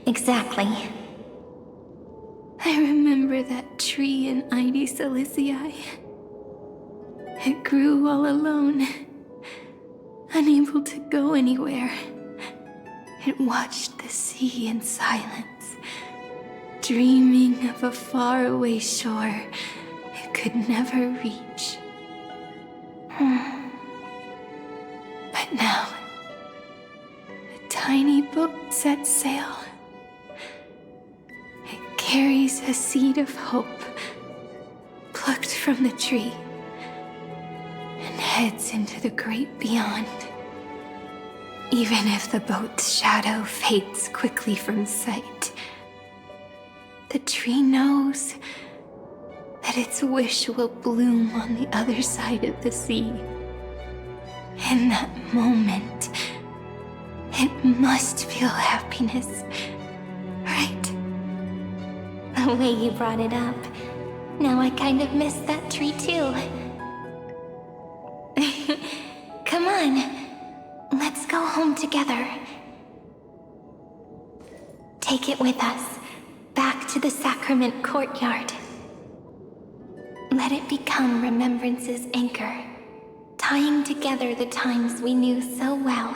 Exactly. I remember that tree in Ide Silicii. It grew all alone, unable to go anywhere. It watched the sea in silence, dreaming of a faraway shore it could never reach. But now, a tiny boat sets sail. It carries a seed of hope, plucked from the tree, and heads into the great beyond. Even if the boat's shadow fades quickly from sight, the tree knows that its wish will bloom on the other side of the sea. In that moment, it must feel happiness, right? The way you brought it up, now I kind of miss that tree too. Come on, let's go home together. Take it with us, back to the sacrament courtyard. Let it become Remembrance's anchor, tying together the times we knew so well.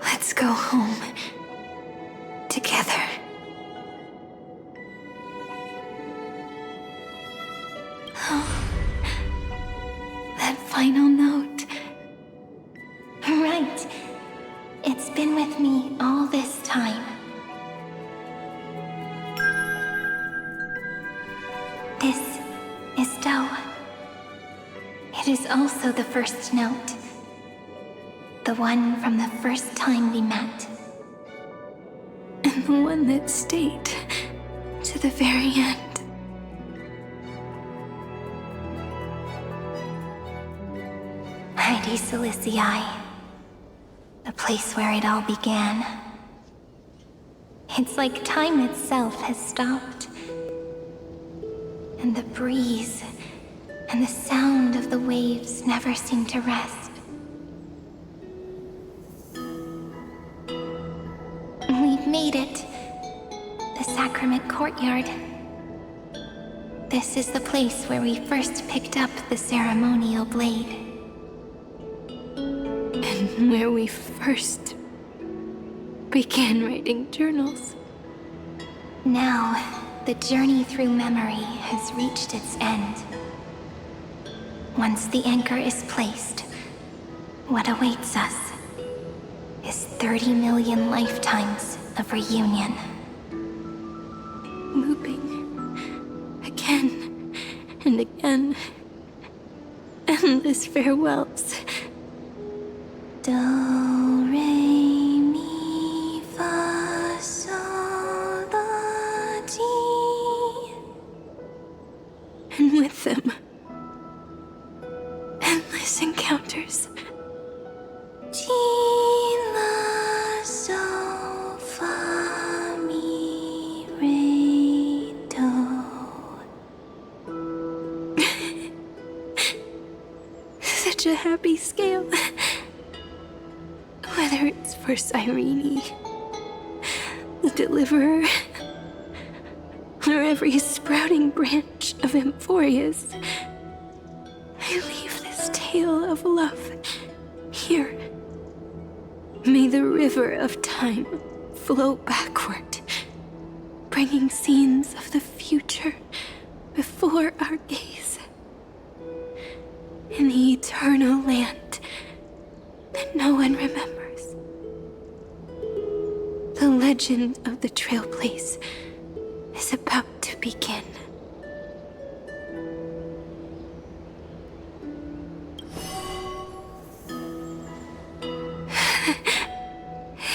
Let's go home together. Oh, that final note. Right. It's been with me all this time. This is Do. It is also the first note. The one from the first time we met. And the one that stayed to the very end. Ide Silicii. The place where it all began. It's like time itself has stopped. And the breeze and the sound of the waves never seem to rest. We've made it. The sacrament courtyard. This is the place where we first picked up the ceremonial blade. And where we first began writing journals. Now, the journey through memory has reached its end. Once the anchor is placed, what awaits us is 30 million lifetimes of reunion. Looping again and again. Endless farewells. Do, re, mi, fa, sol, la, ti. And with them, endless encounters. Ti, la, sol, fa, mi, re, do. Such a happy scale. Whether it's for Cyrene, the Deliverer, or every sprouting branch of Amphorius, I leave this tale of love here. May the river of time flow backward, bringing scenes of the future before our gaze. In the eternal land that no one remembers. The legend of the Trail Place is about to begin.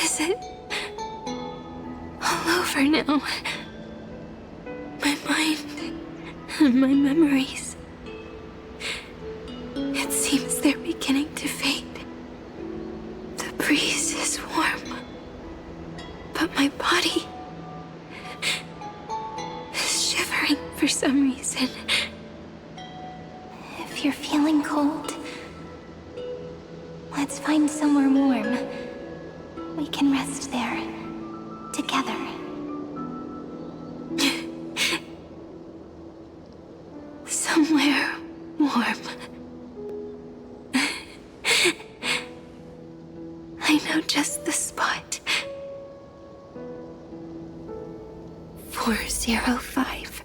Is it all over now? My mind and my memories. It seems they're beginning to fade. The breeze is warm, but my body is shivering for some reason. If you're feeling cold, let's find somewhere warm. We can rest there, together. Somewhere warm. I know just the spot. 405.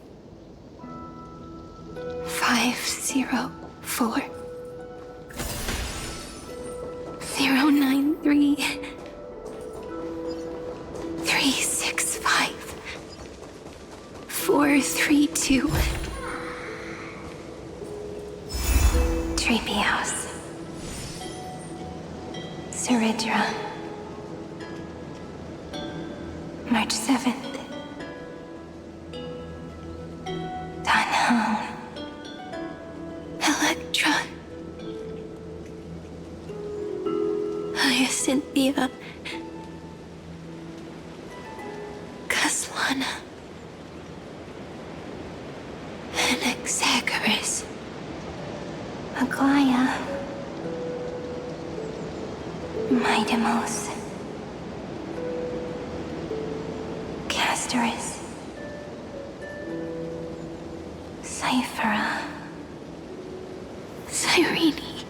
504. 093. 365. 432. Treehouse. Saridra. March 7th. Danhong. Electra. Hyacinthia. Caslana. Anaxagoras. Aglaya. Midemos. Castoris. Cyphera. Cyrene.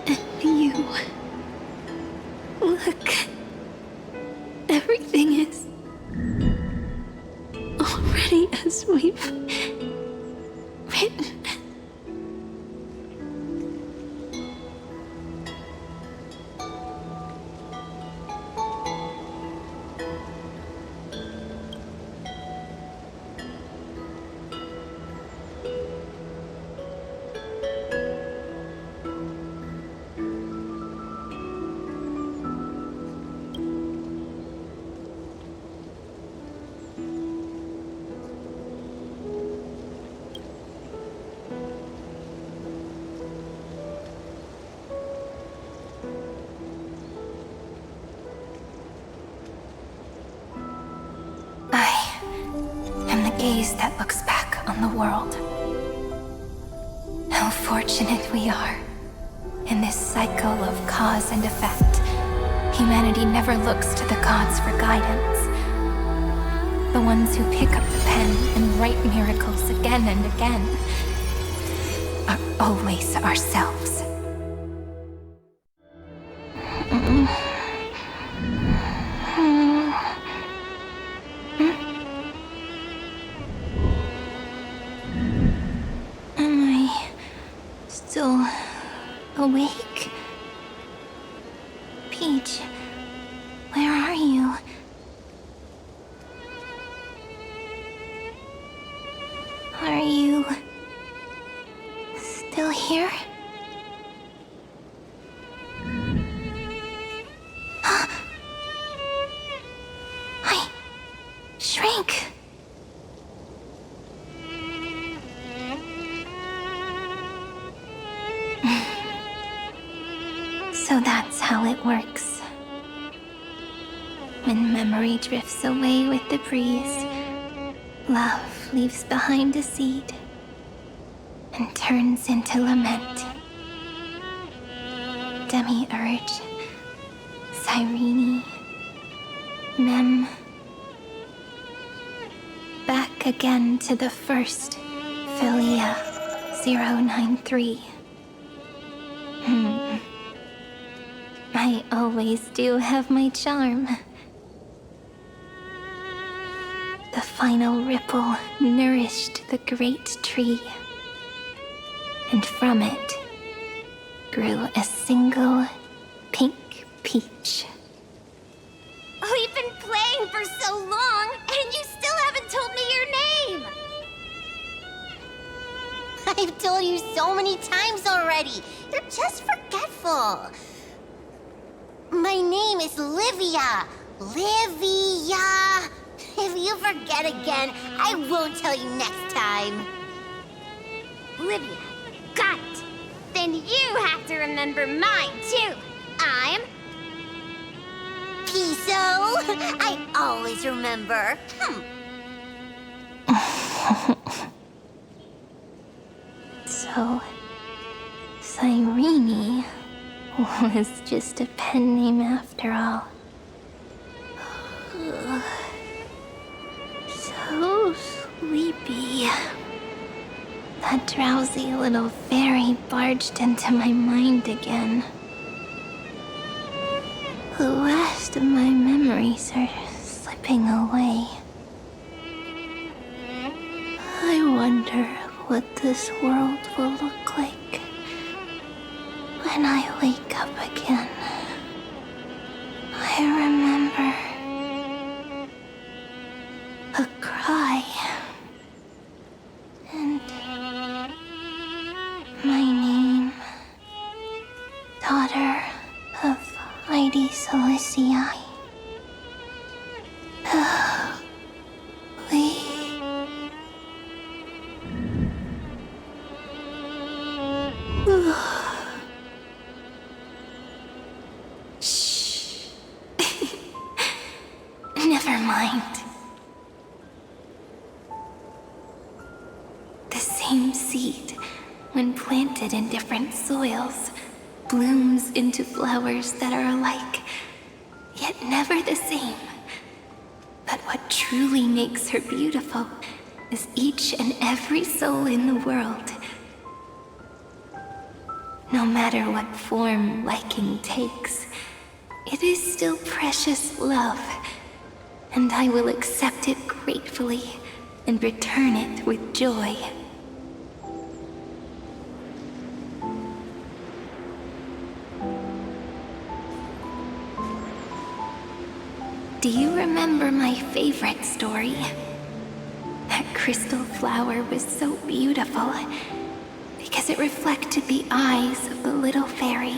And you. Look. Everything is already as we've written. Gaze that looks back on the world. How fortunate we are. In this cycle of cause and effect, humanity never looks to the gods for guidance. The ones who pick up the pen and write miracles again and again are always ourselves. Still awake? Peach, where are you? Are you still here? I shrank. So that's how it works. When memory drifts away with the breeze, love leaves behind a seed and turns into lament. Demiurge, Cyrene, Mem. Back again to the first, Philia 093. I always do have my charm. The final ripple nourished the great tree, and from it grew a single pink peach. We've been playing for so long, and I've told you so many times already. You're just forgetful. My name is Livia. Livia. If you forget again, I won't tell you next time. Livia, got it. Then you have to remember mine, too. I'm... Piso. I always remember. So, Cyrene was just a pen name after all. So sleepy. That drowsy little fairy barged into my mind again. The last of my memories are slipping away. I wonder what this world will look like when I wake up again. I remember a cry and my name, daughter of Heidi Celestii. Shh. Never mind. The same seed, when planted in different soils, blooms into flowers that are alike, yet never the same. But what truly makes her beautiful is each and every soul in the world. No matter what form liking takes, it is still precious love, and I will accept it gratefully and return it with joy. Do you remember my favorite story? That crystal flower was so beautiful because it reflected the eyes of the little fairy.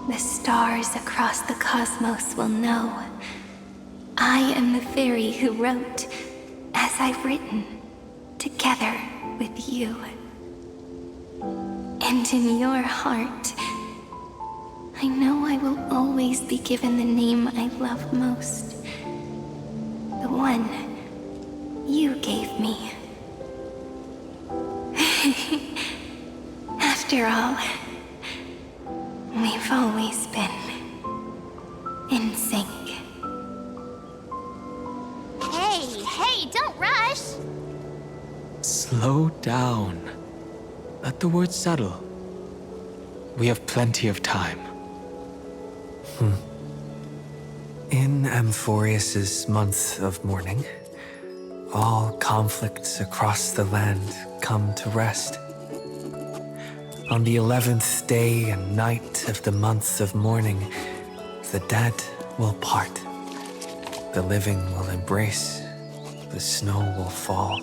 The stars across the cosmos will know I am the fairy who wrote, as I've written, together with you. And in your heart, I know I will always be given the name I love most. The one you gave me. After all, we've always been in sync. Hey, don't rush! Slow down. Let the words settle. We have plenty of time. In Amphorius's month of mourning, all conflicts across the land come to rest. On the 11th day and night of the month of mourning, the dead will part. The living will embrace. The snow will fall.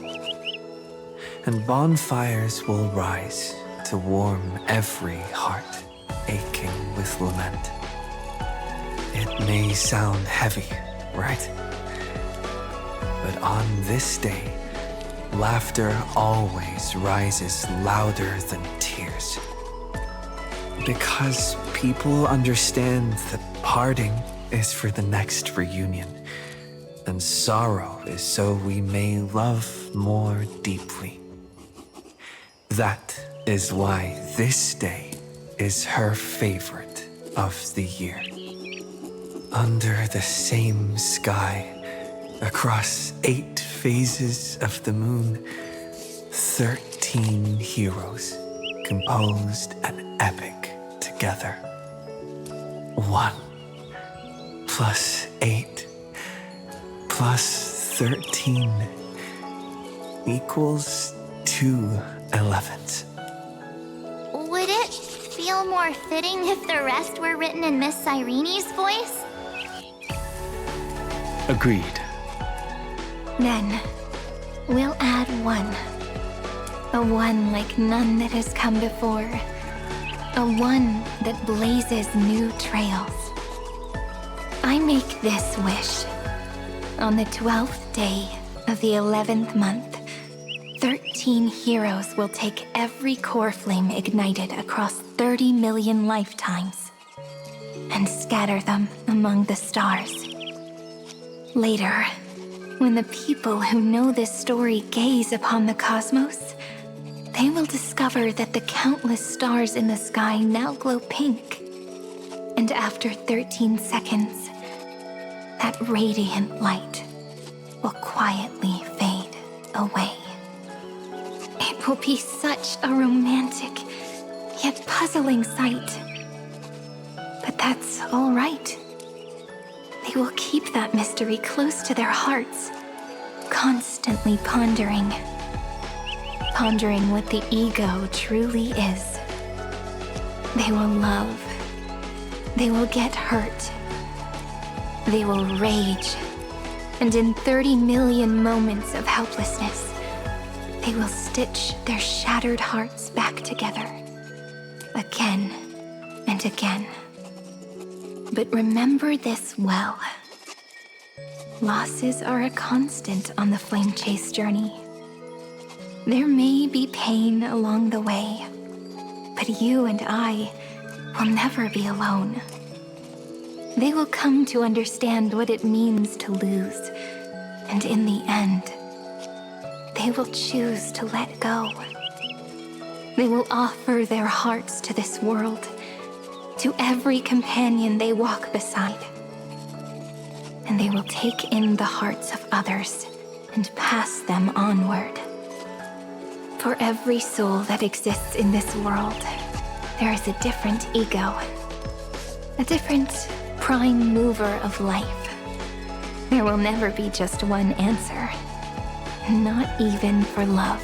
And bonfires will rise to warm every heart aching with lament. It may sound heavy, right? But on this day, laughter always rises louder than tears. Because people understand that parting is for the next reunion, and sorrow is so we may love more deeply. That is why this day is her favorite of the year. Under the same sky, across 8 phases of the moon, 13 heroes composed an epic together. 1 plus 8 plus 13 equals 2 11s. Would it feel more fitting if the rest were written in Miss Cyrene's voice? Agreed. Then, we'll add one. A one like none that has come before. A one that blazes new trails. I make this wish. On the 12th day of the 11th month, 13 heroes will take every core flame ignited across 30 million lifetimes and scatter them among the stars. Later, when the people who know this story gaze upon the cosmos, they will discover that the countless stars in the sky now glow pink. And after 13 seconds, that radiant light will quietly fade away. It will be such a romantic, yet puzzling sight. But that's all right. They will keep that mystery close to their hearts, constantly pondering what the ego truly is. They will love. They will get hurt. They will rage. And in 30 million moments of helplessness, they will stitch their shattered hearts back together. Again and again. But remember this well. Losses are a constant on the flame chase journey. There may be pain along the way, but you and I will never be alone. They will come to understand what it means to lose, and in the end, they will choose to let go. They will offer their hearts to this world, to every companion they walk beside. And they will take in the hearts of others and pass them onward. For every soul that exists in this world, there is a different ego, a different prime mover of life. There will never be just one answer, not even for love.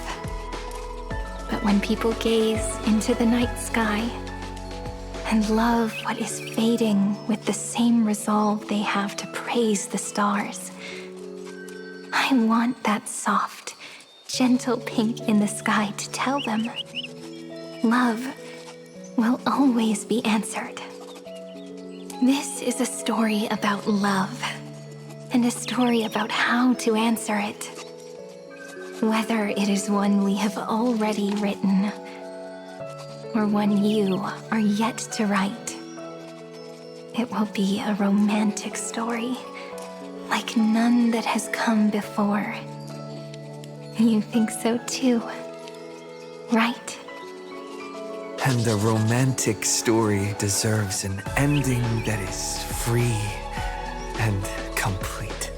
But when people gaze into the night sky and love what is fading with the same resolve they have to praise the stars, I want that soft, gentle pink in the sky to tell them love will always be answered. This is a story about love, and a story about how to answer it. Whether it is one we have already written, or one you are yet to write, it will be a romantic story, like none that has come before. You think so too, right? And a romantic story deserves an ending that is free and complete.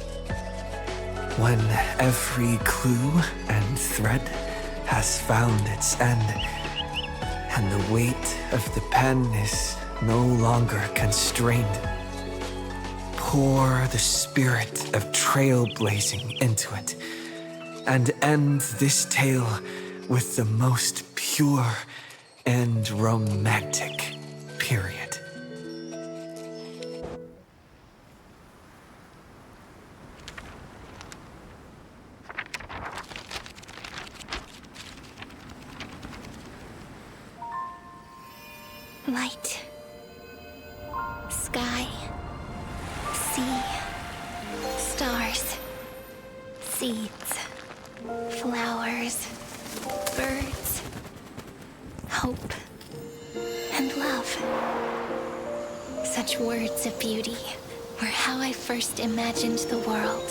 When every clue and thread has found its end, and the weight of the pen is no longer constrained, pour the spirit of trailblazing into it, and end this tale with the most pure and romantic period. Light, sky, sea, stars, seeds, flowers, birds, hope, and love. Such words of beauty were how I first imagined the world.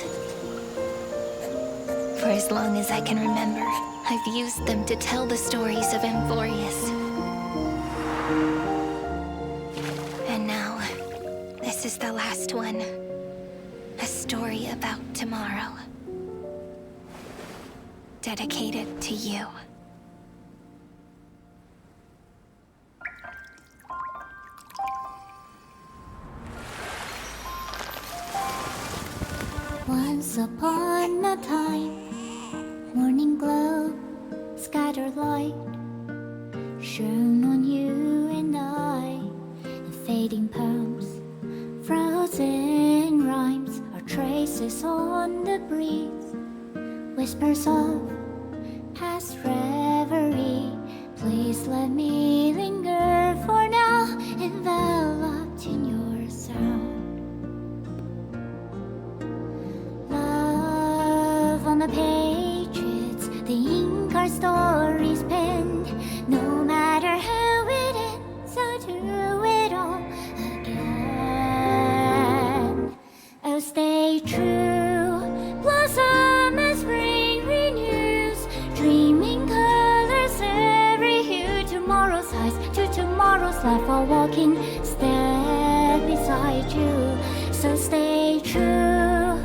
For as long as I can remember, I've used them to tell the stories of Amphorius. And now, this is the last one. A story about tomorrow. Dedicated to you. Once upon a time, morning glow, scattered light, shone on you and I, and fading poems, frozen rhymes, our trace roses on the breeze, whispers of past reverie. Please let me linger for now, enveloped in your sound. Love on the pages, the ink our stories penned. No matter how it ends, I'll do it all again. Oh, stay true, blossom as spring renews, dreaming colors every hue. Tomorrow's eyes to tomorrow's life, while walking step beside you. So stay true,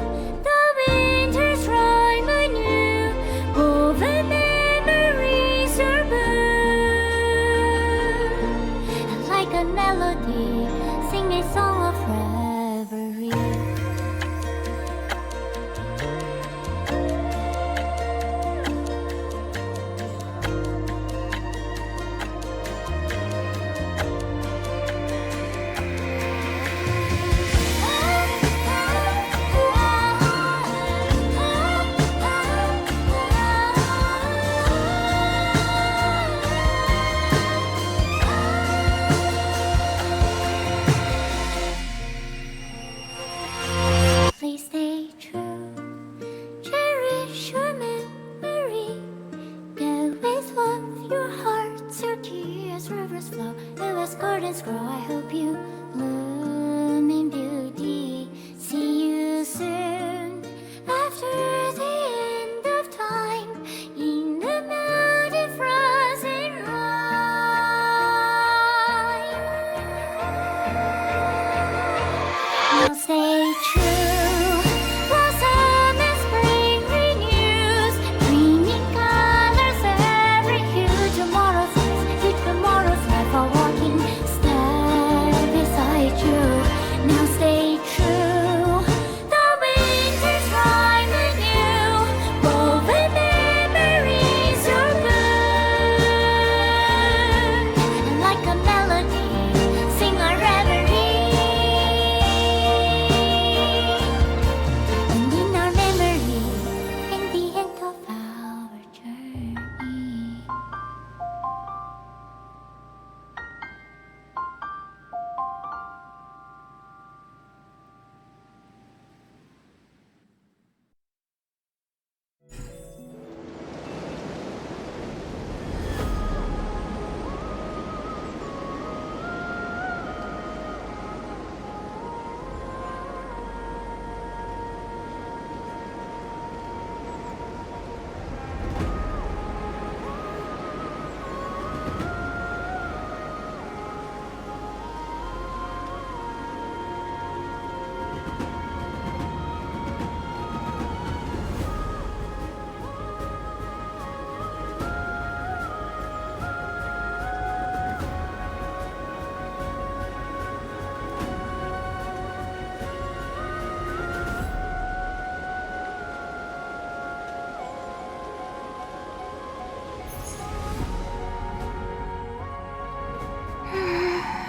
the winter's rhyme anew, woven memories are blue. And like a melody, sing a song of reverie. Please stay true, cherish your memory. Go with love, your hearts are tears, rivers flow, as gardens grow. I hope you bloom in beauty. See you soon, after the end of time, in the mountain frozen rime. Now stay true, blossom as spring renews, dreaming colors every hue. Tomorrow's eyes, to tomorrow's life, while walking step beside you. Now stay true, the winter's rhyme anew, woven memories are blue. And like a melody, sing our reverie. And in our memory, in the end of our journey.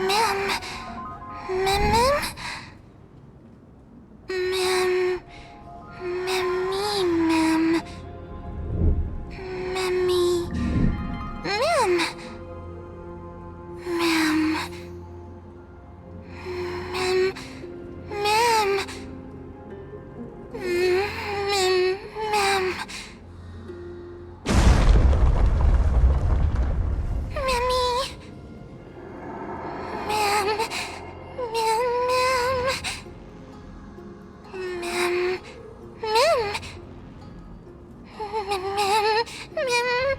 Ma'am. Ma'am. Ma'am. Mammy, ma'am. Mammy. Ma'am. Ma'am. Ma'am. Ma'am. Ma'am. Mammy. Ma'am, ma'am, ma'am. Ma'am, ma'am. Ma'am, ma'am. Ma'am.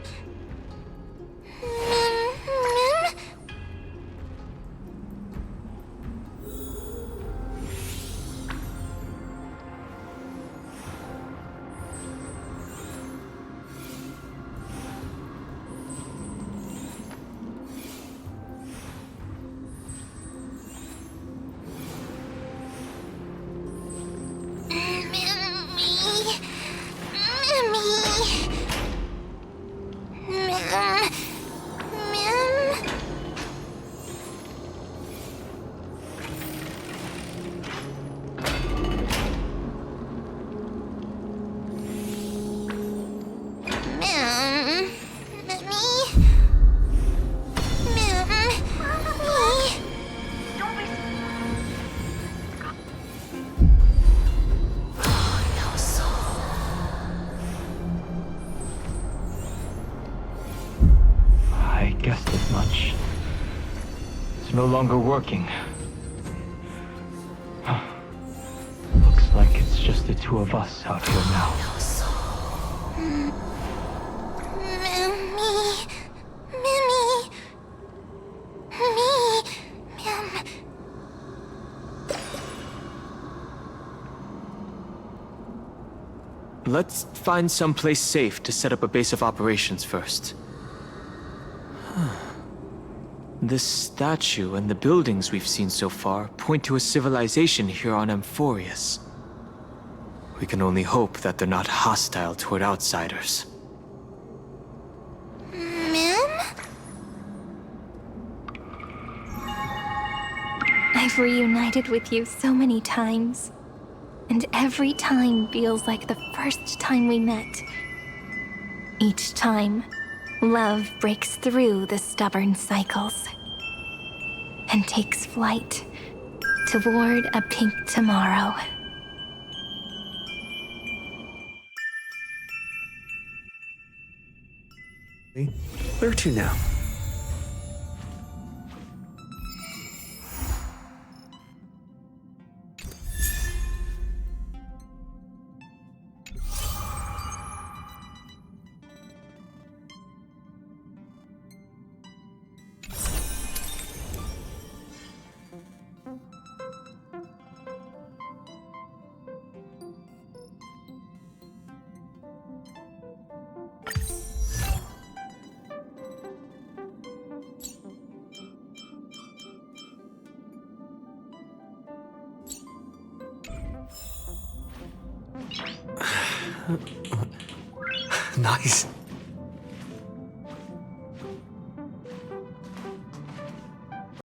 It's no longer working. Looks like it's just the two of us out here now. Let's find someplace safe to set up a base of operations first. This statue and the buildings we've seen so far point to a civilization here on Amphorius. We can only hope that they're not hostile toward outsiders. I've reunited with you so many times, and every time feels like the first time we met. Each time, love breaks through the stubborn cycles and takes flight toward a pink tomorrow. Where to now? Nice.